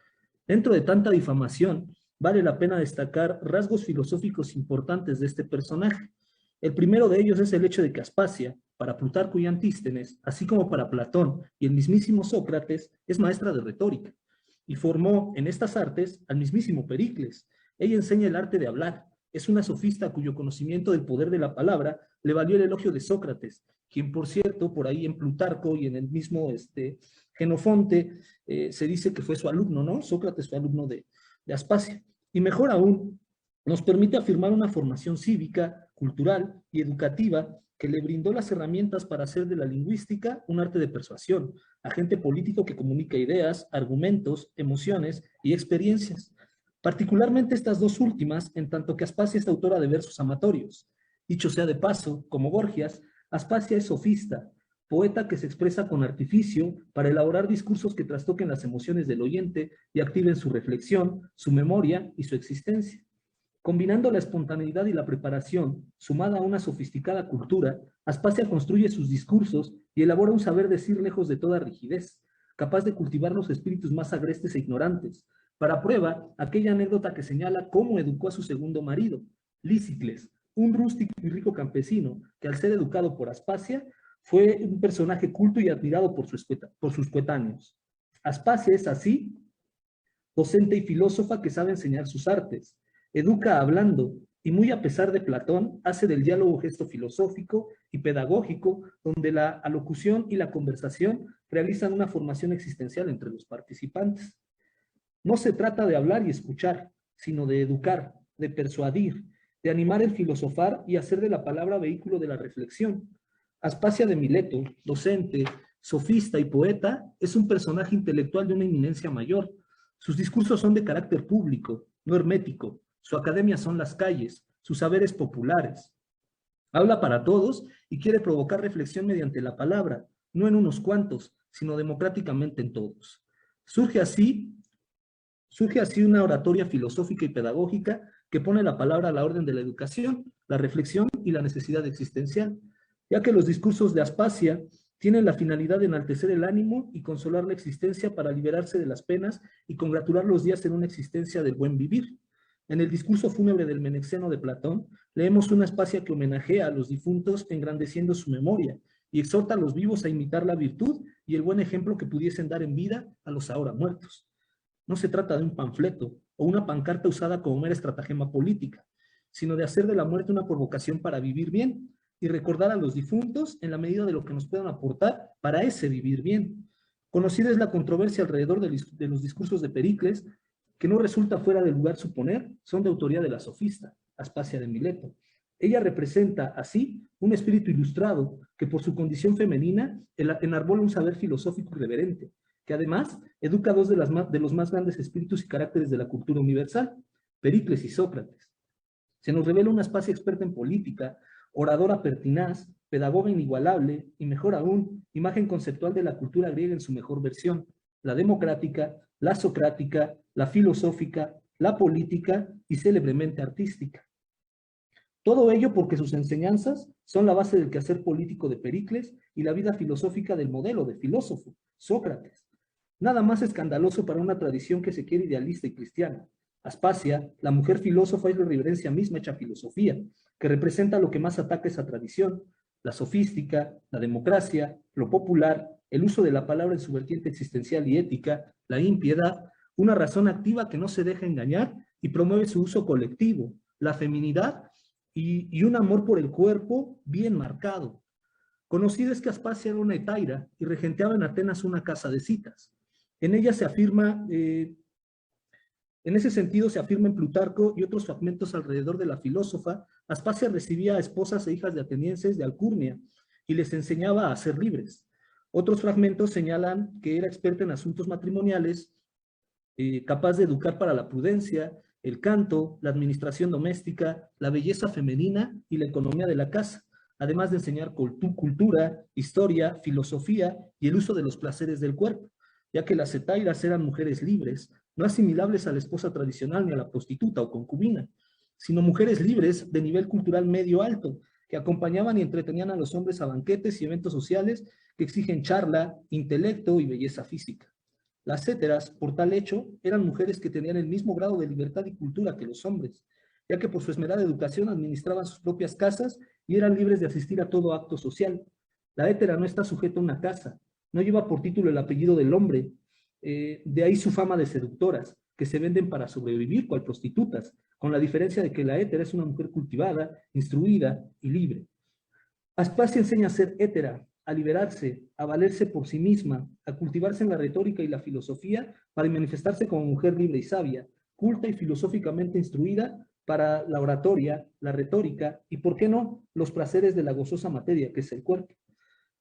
Dentro de tanta difamación, vale la pena destacar rasgos filosóficos importantes de este personaje. El primero de ellos es el hecho de que Aspasia, para Plutarco y Antístenes, así como para Platón y el mismísimo Sócrates, es maestra de retórica, y formó en estas artes al mismísimo Pericles. Ella enseña el arte de hablar, es una sofista cuyo conocimiento del poder de la palabra le valió el elogio de Sócrates, quien por cierto, por ahí en Plutarco y en el mismo Genofonte, se dice que fue su alumno, ¿no? Sócrates fue alumno de Aspasia. Y mejor aún, nos permite afirmar una formación cívica, cultural y educativa que le brindó las herramientas para hacer de la lingüística un arte de persuasión, agente político que comunica ideas, argumentos, emociones y experiencias. Particularmente estas dos últimas, en tanto que Aspasia es autora de versos amatorios. Dicho sea de paso, como Gorgias, Aspasia es sofista, poeta que se expresa con artificio para elaborar discursos que trastoquen las emociones del oyente y activen su reflexión, su memoria y su existencia. Combinando la espontaneidad y la preparación, sumada a una sofisticada cultura, Aspasia construye sus discursos y elabora un saber decir lejos de toda rigidez, capaz de cultivar los espíritus más agrestes e ignorantes. Para prueba, aquella anécdota que señala cómo educó a su segundo marido, Lísicles, un rústico y rico campesino que al ser educado por Aspasia, fue un personaje culto y admirado por sus coetáneos. Aspasia es así, docente y filósofa que sabe enseñar sus artes, educa hablando, y muy a pesar de Platón, hace del diálogo gesto filosófico y pedagógico, donde la alocución y la conversación realizan una formación existencial entre los participantes. No se trata de hablar y escuchar, sino de educar, de persuadir, de animar el filosofar y hacer de la palabra vehículo de la reflexión. Aspasia de Mileto, docente, sofista y poeta, es un personaje intelectual de una eminencia mayor. Sus discursos son de carácter público, no hermético. Su academia son las calles, sus saberes populares. Habla para todos y quiere provocar reflexión mediante la palabra, no en unos cuantos, sino democráticamente en todos. Surge así una oratoria filosófica y pedagógica que pone la palabra a la orden de la educación, la reflexión y la necesidad existencial, ya que los discursos de Aspasia tienen la finalidad de enaltecer el ánimo y consolar la existencia para liberarse de las penas y congratular los días en una existencia del buen vivir. En el discurso fúnebre del Menexeno de Platón, leemos una Aspasia que homenajea a los difuntos engrandeciendo su memoria y exhorta a los vivos a imitar la virtud y el buen ejemplo que pudiesen dar en vida a los ahora muertos. No se trata de un panfleto o una pancarta usada como mera estratagema política, sino de hacer de la muerte una provocación para vivir bien y recordar a los difuntos en la medida de lo que nos puedan aportar para ese vivir bien. Conocida es la controversia alrededor de los discursos de Pericles, que no resulta fuera de lugar suponer, son de autoría de la sofista, Aspasia de Mileto. Ella representa, así, un espíritu ilustrado que por su condición femenina enarbola un saber filosófico irreverente, que además educa a dos de los más grandes espíritus y caracteres de la cultura universal, Pericles y Sócrates. Se nos revela una Aspasia experta en política, oradora pertinaz, pedagoga inigualable y, mejor aún, imagen conceptual de la cultura griega en su mejor versión, la democrática, la socrática, la filosófica, la política y célebremente artística. Todo ello porque sus enseñanzas son la base del quehacer político de Pericles y la vida filosófica del modelo de filósofo, Sócrates. Nada más escandaloso para una tradición que se quiere idealista y cristiana. Aspasia, la mujer filósofa, es la reverencia misma hecha filosofía, que representa lo que más ataca esa tradición, la sofística, la democracia, lo popular, el uso de la palabra en su vertiente existencial y ética, la impiedad, una razón activa que no se deja engañar y promueve su uso colectivo, la feminidad y un amor por el cuerpo bien marcado. Conocido es que Aspasia era una hetaira y regenteaba en Atenas una casa de citas. En ella se afirma, en ese sentido se afirma en Plutarco y otros fragmentos alrededor de la filósofa, Aspasia recibía a esposas e hijas de atenienses de alcurnia y les enseñaba a ser libres. Otros fragmentos señalan que era experta en asuntos matrimoniales, capaz de educar para la prudencia, el canto, la administración doméstica, la belleza femenina y la economía de la casa, además de enseñar cultura, historia, filosofía y el uso de los placeres del cuerpo, ya que las hetairas eran mujeres libres, no asimilables a la esposa tradicional ni a la prostituta o concubina, sino mujeres libres de nivel cultural medio alto, que acompañaban y entretenían a los hombres a banquetes y eventos sociales que exigen charla, intelecto y belleza física. Las héteras, por tal hecho, eran mujeres que tenían el mismo grado de libertad y cultura que los hombres, ya que por su esmerada educación administraban sus propias casas y eran libres de asistir a todo acto social. La hétera no está sujeta a una casa, no lleva por título el apellido del hombre, de ahí su fama de seductoras, que se venden para sobrevivir cual prostitutas, con la diferencia de que la hétera es una mujer cultivada, instruida y libre. Aspasia enseña a ser hétera, a liberarse, a valerse por sí misma, a cultivarse en la retórica y la filosofía para manifestarse como mujer libre y sabia, culta y filosóficamente instruida para la oratoria, la retórica y, ¿por qué no?, los placeres de la gozosa materia que es el cuerpo.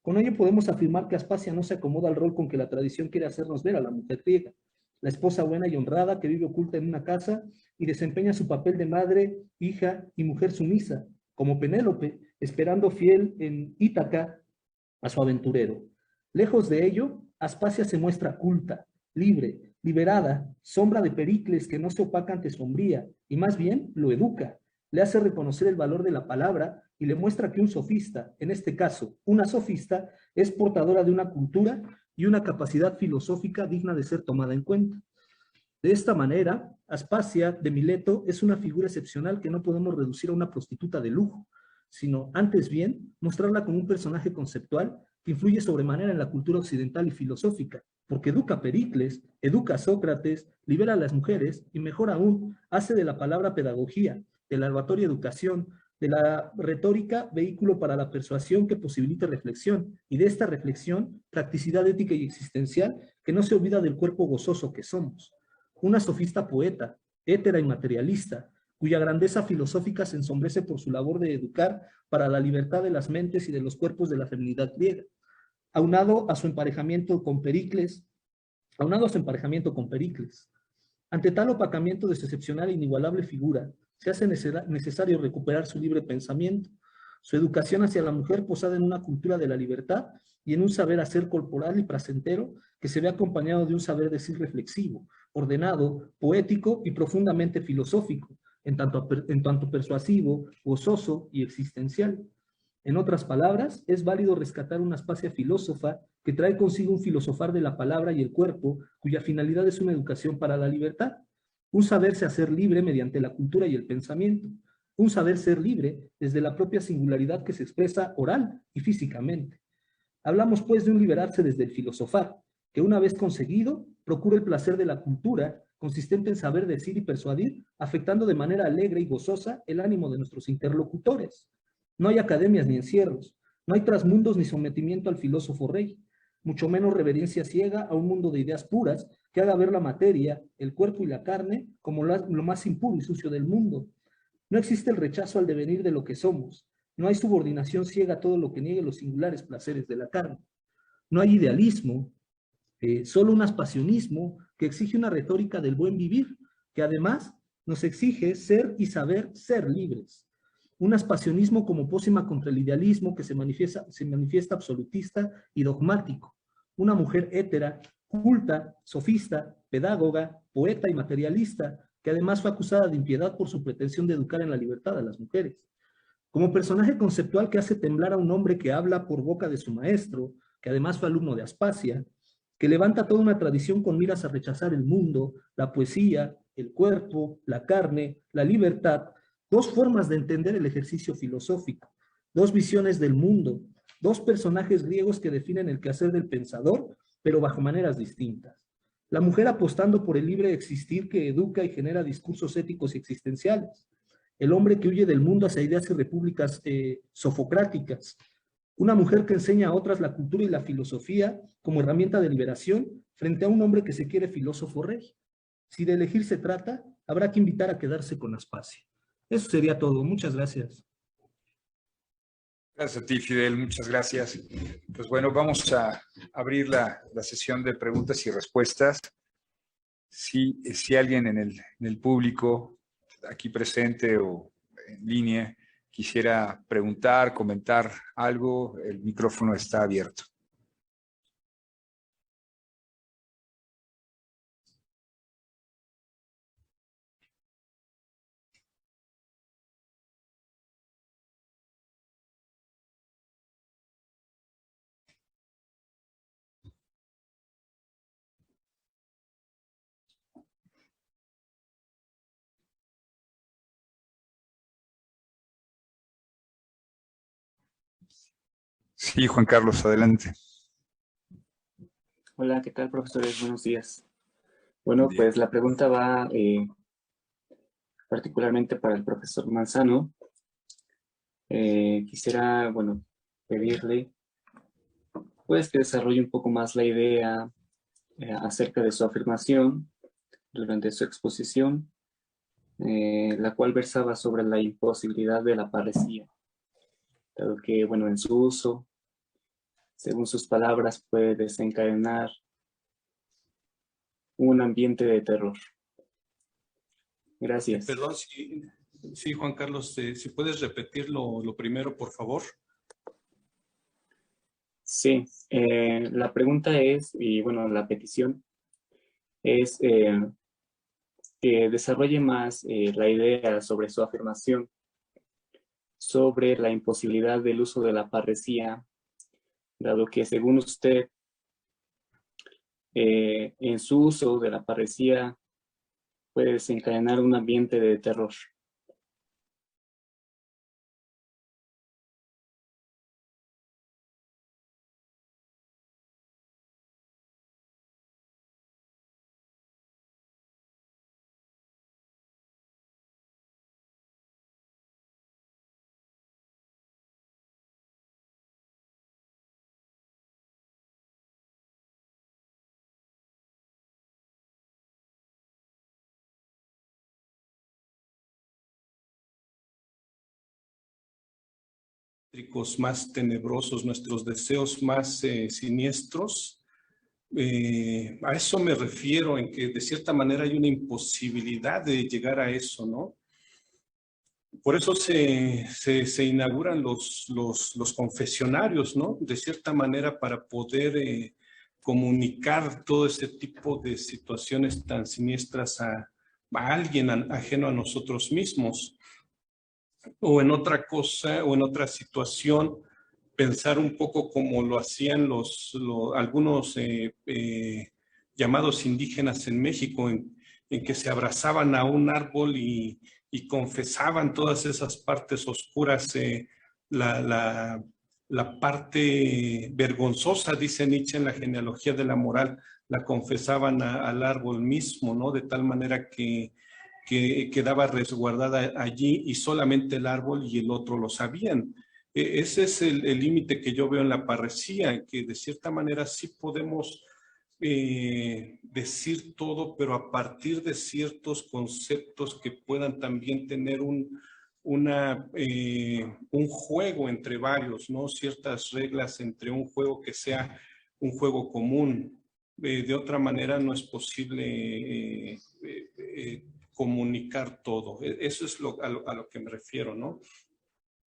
Con ello podemos afirmar que Aspasia no se acomoda al rol con que la tradición quiere hacernos ver a la mujer griega, la esposa buena y honrada que vive oculta en una casa y desempeña su papel de madre, hija y mujer sumisa, como Penélope, esperando fiel en Ítaca a su aventurero. Lejos de ello, Aspasia se muestra culta, libre, liberada, sombra de Pericles que no se opaca ante su hombría, y más bien lo educa, le hace reconocer el valor de la palabra y le muestra que un sofista, en este caso, una sofista, es portadora de una cultura y una capacidad filosófica digna de ser tomada en cuenta. De esta manera, Aspasia de Mileto es una figura excepcional que no podemos reducir a una prostituta de lujo, sino antes bien mostrarla como un personaje conceptual que influye sobremanera en la cultura occidental y filosófica, porque educa a Pericles, educa a Sócrates, libera a las mujeres y mejor aún, hace de la palabra pedagogía, de la oratoria educación, de la retórica vehículo para la persuasión que posibilite reflexión, y de esta reflexión, practicidad ética y existencial que no se olvida del cuerpo gozoso que somos. Una sofista poeta, hétera y materialista, cuya grandeza filosófica se ensombrece por su labor de educar para la libertad de las mentes y de los cuerpos de la feminidad griega. Aunado a su emparejamiento con Pericles, ante tal opacamiento de su excepcional e inigualable figura, se hace necesario recuperar su libre pensamiento, su educación hacia la mujer posada en una cultura de la libertad y en un saber hacer corporal y placentero que se ve acompañado de un saber decir reflexivo, ordenado, poético y profundamente filosófico, en tanto persuasivo, gozoso y existencial. En otras palabras, es válido rescatar una Aspasia filósofa que trae consigo un filosofar de la palabra y el cuerpo, cuya finalidad es una educación para la libertad, un saberse hacer libre mediante la cultura y el pensamiento, un saber ser libre desde la propia singularidad que se expresa oral y físicamente. Hablamos pues de un liberarse desde el filosofar, que una vez conseguido, procura el placer de la cultura, consistente en saber decir y persuadir, afectando de manera alegre y gozosa el ánimo de nuestros interlocutores. No hay academias ni encierros, no hay trasmundos ni sometimiento al filósofo rey, mucho menos reverencia ciega a un mundo de ideas puras que haga ver la materia, el cuerpo y la carne como lo más impuro y sucio del mundo. No existe el rechazo al devenir de lo que somos, no hay subordinación ciega a todo lo que niegue los singulares placeres de la carne. No hay idealismo, solo un aspasionismo que exige una retórica del buen vivir, que además nos exige ser y saber ser libres. Un aspasionismo como pócima contra el idealismo que se manifiesta absolutista y dogmático. Una mujer hétera, culta, sofista, pedagoga, poeta y materialista, que además fue acusada de impiedad por su pretensión de educar en la libertad a las mujeres. Como personaje conceptual que hace temblar a un hombre que habla por boca de su maestro, que además fue alumno de Aspasia, que levanta toda una tradición con miras a rechazar el mundo, la poesía, el cuerpo, la carne, la libertad, dos formas de entender el ejercicio filosófico, dos visiones del mundo, dos personajes griegos que definen el quehacer del pensador, pero bajo maneras distintas. La mujer apostando por el libre existir que educa y genera discursos éticos y existenciales. El hombre que huye del mundo hacia ideas y repúblicas sofocráticas. Una mujer que enseña a otras la cultura y la filosofía como herramienta de liberación frente a un hombre que se quiere filósofo rey. Si de elegir se trata, habrá que invitar a quedarse con Aspasia. Eso sería todo. Muchas gracias.
Gracias a ti, Fidel. Muchas gracias. Pues bueno, vamos a abrir la sesión de preguntas y respuestas. Si alguien en el público, aquí presente o en línea, quisiera preguntar, comentar algo, el micrófono está abierto. Sí, Juan Carlos, adelante.
Hola, ¿qué tal, profesores? Buenos días. Bueno, pues la pregunta va particularmente para el profesor Manzano. Quisiera, bueno, pedirle pues que desarrolle un poco más la idea acerca de su afirmación durante su exposición, la cual versaba sobre la imposibilidad de la parresía, dado que, bueno, en su uso, según sus palabras, puede desencadenar un ambiente de terror. Gracias.
Perdón, sí, Juan Carlos, si puedes repetir lo primero, por favor.
Sí, la pregunta es, y bueno, la petición es que desarrolle más la idea sobre su afirmación, sobre la imposibilidad del uso de la parresía, dado que según usted, en su uso de la parresía puede desencadenar un ambiente de terror.
Más tenebrosos, nuestros deseos más siniestros. A eso me refiero, en que de cierta manera hay una imposibilidad de llegar a eso, ¿no? Por eso se inauguran los confesionarios, ¿no? De cierta manera para poder comunicar todo ese tipo de situaciones tan siniestras a alguien ajeno a nosotros mismos. O en otra cosa, o en otra situación, pensar un poco como lo hacían algunos llamados indígenas en México, en que se abrazaban a un árbol y confesaban todas esas partes oscuras, la parte vergonzosa, dice Nietzsche en la genealogía de la moral, la confesaban al árbol mismo, ¿no? De tal manera que quedaba resguardada allí y solamente el árbol y el otro lo sabían. Ese es el límite que yo veo en la parresía, que de cierta manera sí podemos decir todo, pero a partir de ciertos conceptos que puedan también tener un juego entre varios, ¿no? Ciertas reglas entre un juego que sea un juego común. De otra manera no es posible comunicar todo. Eso es a lo que me refiero, ¿no?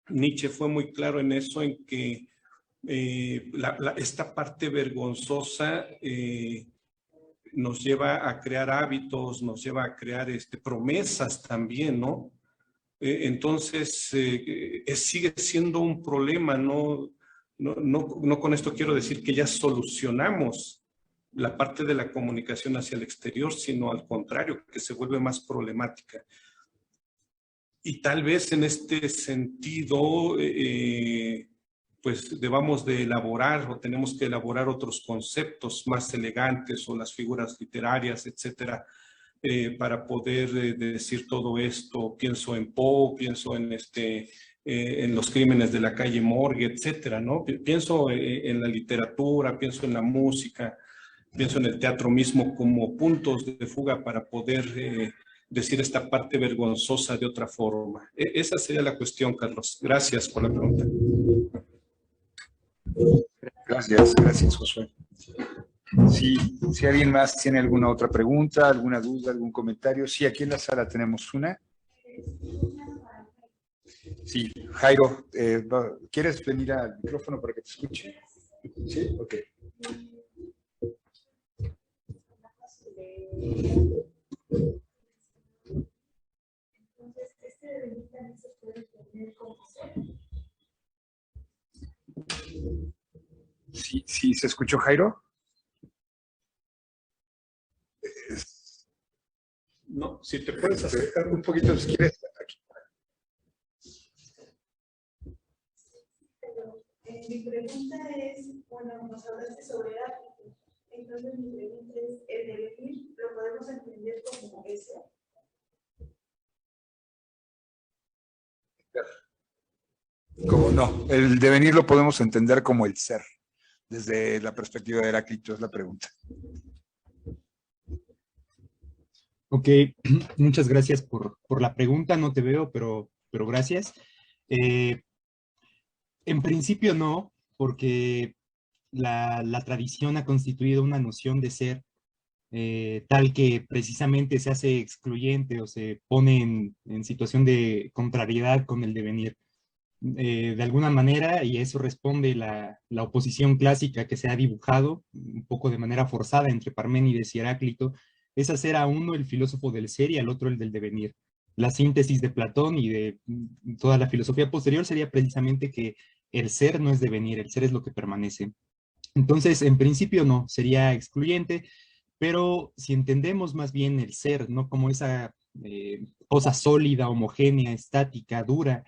Nietzsche fue muy claro en eso, en que esta parte vergonzosa nos lleva a crear hábitos, nos lleva a crear promesas también, ¿no? Entonces, sigue siendo un problema, ¿no? No con esto quiero decir que ya solucionamos la parte de la comunicación hacia el exterior, sino al contrario, que se vuelve más problemática. Y tal vez en este sentido, pues debamos de elaborar o tenemos que elaborar otros conceptos más elegantes o las figuras literarias, etcétera, para poder decir todo esto. Pienso en Poe, pienso en los crímenes de la calle Morgue, etcétera, ¿no? Pienso en la literatura, pienso en la música, pienso en el teatro mismo como puntos de fuga para poder decir esta parte vergonzosa de otra forma. Esa sería la cuestión, Carlos. Gracias por la pregunta.
Gracias, Josué. Si alguien más tiene alguna otra pregunta, alguna duda, algún comentario. Sí, aquí en la sala tenemos una. Sí, Jairo, ¿quieres venir al micrófono para que te escuche? Sí, ok. Sí, ¿se escuchó, Jairo?
No, si te puedes acercar
un poquito, si quieres. Aquí.
Mi pregunta es, bueno, nos hablaste sobre hábitos. Entonces mi pregunta es, ¿el devenir lo podemos entender como ese?
Como no, el devenir lo podemos entender como el ser, desde la perspectiva de Heráclito, es la pregunta.
Ok, muchas gracias por la pregunta, no te veo, pero gracias. En principio no, porque la tradición ha constituido una noción de ser tal que precisamente se hace excluyente o se pone en situación de contrariedad con el devenir. de alguna manera, y a eso responde la oposición clásica que se ha dibujado un poco de manera forzada entre Parménides y Heráclito, es hacer a uno el filósofo del ser y al otro el del devenir. La síntesis de Platón y de toda la filosofía posterior sería precisamente que el ser no es devenir, el ser es lo que permanece. Entonces, en principio no, sería excluyente, pero si entendemos más bien el ser, no como esa cosa sólida, homogénea, estática, dura,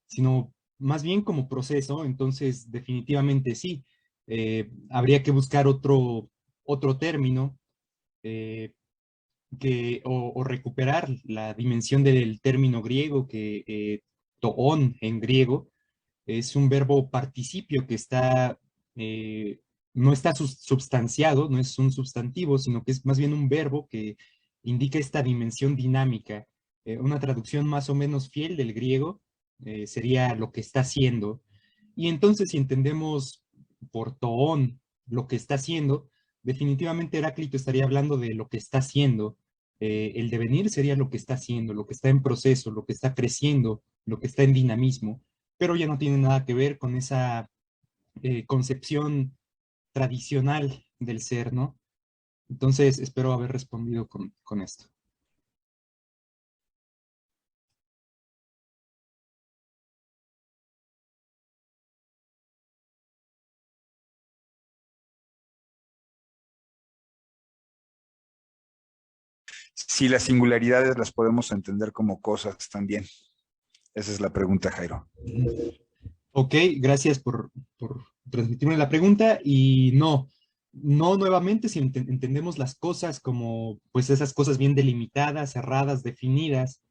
sino más bien como proceso, entonces definitivamente sí. Habría que buscar otro término eh, o recuperar la dimensión del término griego que toon en griego es un verbo participio que está, no está substanciado, no es un sustantivo, sino que es más bien un verbo que indica esta dimensión dinámica. Una traducción más o menos fiel del griego sería lo que está haciendo. Y entonces si entendemos por toón lo que está haciendo, definitivamente Heráclito estaría hablando de lo que está haciendo. El devenir sería lo que está haciendo, lo que está en proceso, lo que está creciendo, lo que está en dinamismo, pero ya no tiene nada que ver con esa concepción tradicional del ser, ¿no? Entonces, espero haber respondido con esto.
Si las singularidades las podemos entender como cosas también. Esa es la pregunta, Jairo.
Ok, gracias por transmitirme la pregunta y no nuevamente si entendemos las cosas como pues esas cosas bien delimitadas, cerradas, definidas,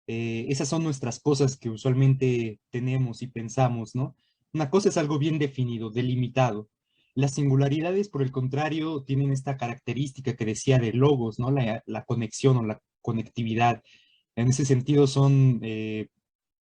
esas son nuestras cosas que usualmente tenemos y pensamos, ¿no? Una cosa es algo bien definido, delimitado. Las singularidades, por el contrario, tienen esta característica que decía de logos, ¿no? La conexión o la conectividad. En ese sentido son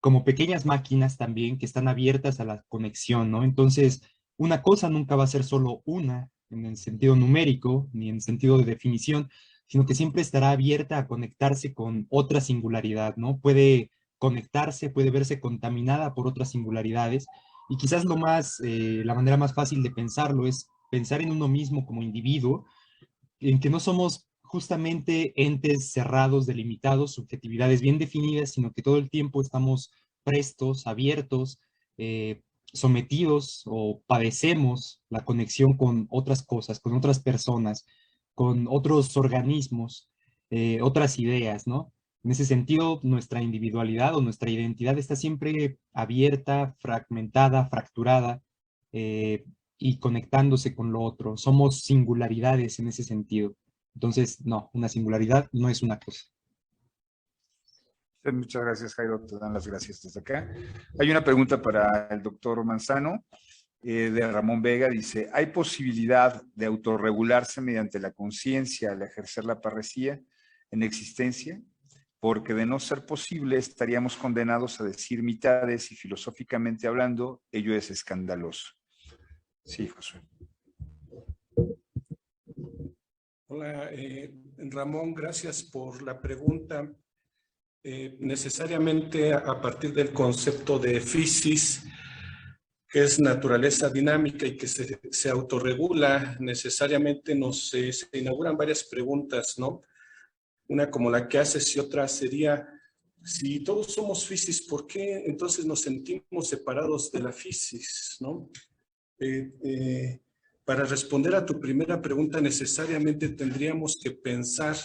como pequeñas máquinas también que están abiertas a la conexión, ¿no? Entonces, una cosa nunca va a ser solo una en el sentido numérico ni en el sentido de definición, sino que siempre estará abierta a conectarse con otra singularidad, ¿no? Puede conectarse, puede verse contaminada por otras singularidades y quizás la manera más fácil de pensarlo es pensar en uno mismo como individuo, en que no somos justamente entes cerrados, delimitados, subjetividades bien definidas, sino que todo el tiempo estamos prestos, abiertos, sometidos o padecemos la conexión con otras cosas, con otras personas, con otros organismos, otras ideas, ¿no? En ese sentido, nuestra individualidad o nuestra identidad está siempre abierta, fragmentada, fracturada, y conectándose con lo otro. Somos singularidades en ese sentido. Entonces, no, una singularidad no es una cosa.
Muchas gracias, Jairo. Te dan las gracias desde acá. Hay una pregunta para el doctor Manzano, de Ramón Vega. Dice, ¿hay posibilidad de autorregularse mediante la conciencia al ejercer la parresía en existencia? Porque de no ser posible, estaríamos condenados a decir mitades y filosóficamente hablando, ello es escandaloso. Sí, Josué.
Hola, Ramón, gracias por la pregunta. Necesariamente a partir del concepto de physis, que es naturaleza dinámica y que se autorregula, necesariamente se inauguran varias preguntas, ¿no? Una como la que haces y otra sería, si todos somos physis, ¿por qué entonces nos sentimos separados de la physis, ¿no? Para responder a tu primera pregunta, necesariamente tendríamos que pensar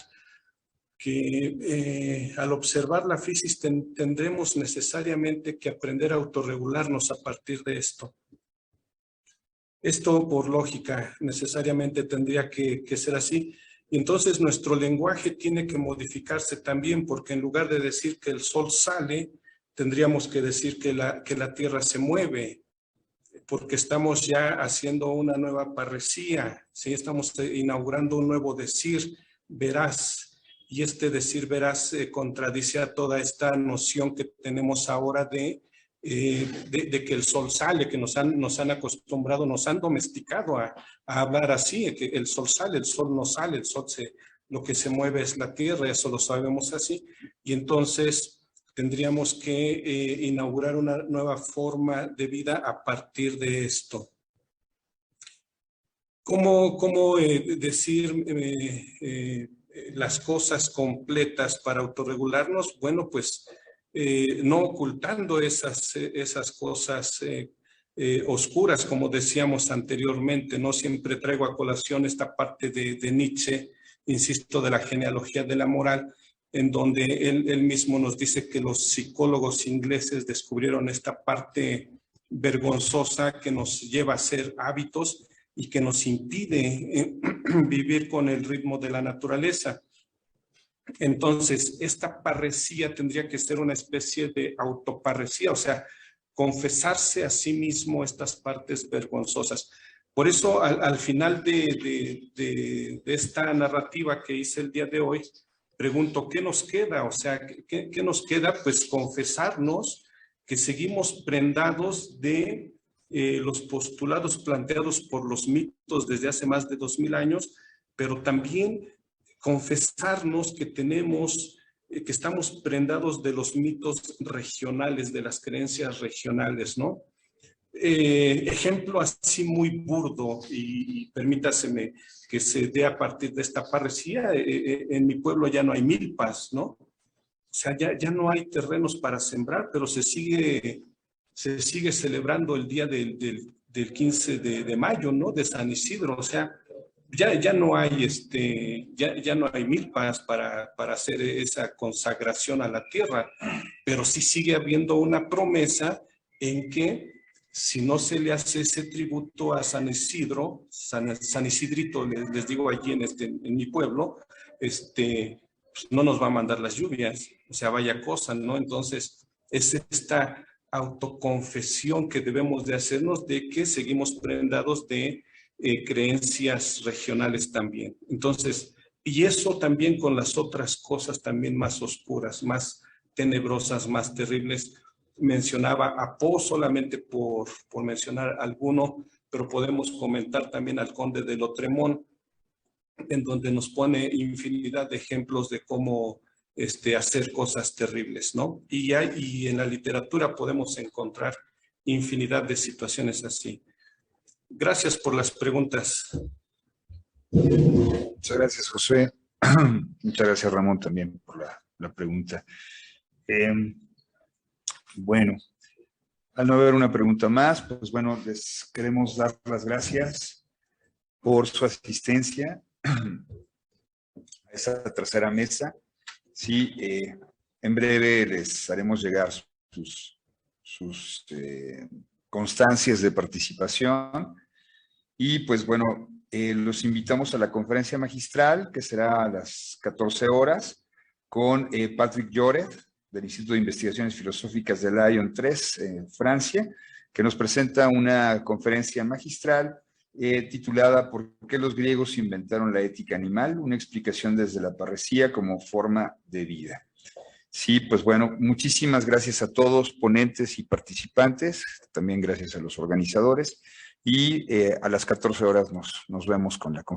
que al observar la physis tendremos necesariamente que aprender a autorregularnos a partir de esto. Esto por lógica necesariamente tendría que ser así. Y entonces nuestro lenguaje tiene que modificarse también, porque en lugar de decir que el sol sale, tendríamos que decir que la tierra se mueve, porque estamos ya haciendo una nueva parresía, ¿sí? Estamos inaugurando un nuevo decir verás, y este decir verás contradice a toda esta noción que tenemos ahora de que el sol sale, que nos han acostumbrado, nos han domesticado a hablar así, que el sol sale, el sol no sale, lo que se mueve es la tierra, eso lo sabemos así, y entonces tendríamos que inaugurar una nueva forma de vida a partir de esto. ¿Cómo decir las cosas completas para autorregularnos? Bueno, pues no ocultando esas cosas oscuras, como decíamos anteriormente. No siempre traigo a colación esta parte de Nietzsche, insisto, de la genealogía de la moral, en donde él mismo nos dice que los psicólogos ingleses descubrieron esta parte vergonzosa que nos lleva a ser hábitos y que nos impide vivir con el ritmo de la naturaleza. Entonces, esta parresía tendría que ser una especie de autoparresía, o sea, confesarse a sí mismo estas partes vergonzosas. Por eso, al final de esta narrativa que hice el día de hoy, pregunto, ¿qué nos queda? O sea, ¿qué nos queda? Pues confesarnos que seguimos prendados de los postulados planteados por los mitos desde hace más de 2000 años, pero también confesarnos que que estamos prendados de los mitos regionales, de las creencias regionales, ¿no? Ejemplo así muy burdo, y permítaseme que se dé a partir de esta parresía, en mi pueblo ya no hay milpas, ¿no? O sea, ya no hay terrenos para sembrar, pero se sigue celebrando el día del 15 de mayo, ¿no? De San Isidro. O sea, ya no hay ya no hay milpas para hacer esa consagración a la tierra, pero sí sigue habiendo una promesa en que si no se le hace ese tributo a San Isidro, San Isidrito, les digo allí en mi pueblo, pues no nos va a mandar las lluvias. O sea, vaya cosa, ¿no? Entonces, es esta autoconfesión que debemos de hacernos de que seguimos prendados de creencias regionales también. Entonces, y eso también con las otras cosas también más oscuras, más tenebrosas, más terribles. Mencionaba a Poe solamente por mencionar alguno, pero podemos comentar también al conde de Lotremont, en donde nos pone infinidad de ejemplos de cómo hacer cosas terribles, ¿no? Y en la literatura podemos encontrar infinidad de situaciones así. Gracias por las preguntas.
Muchas gracias, José. Muchas gracias, Ramón, también por la pregunta. Bueno, al no haber una pregunta más, pues bueno, les queremos dar las gracias por su asistencia a esta tercera mesa. Sí, en breve les haremos llegar sus constancias de participación. Y pues bueno, los invitamos a la conferencia magistral, que será a las 14 horas, con Patrick Lloret, del Instituto de Investigaciones Filosóficas de Lyon 3, en Francia, que nos presenta una conferencia magistral titulada ¿Por qué los griegos inventaron la ética animal? Una explicación desde la parresía como forma de vida. Sí, pues bueno, muchísimas gracias a todos, ponentes y participantes, también gracias a los organizadores, y a las 14 horas nos vemos con la conferencia.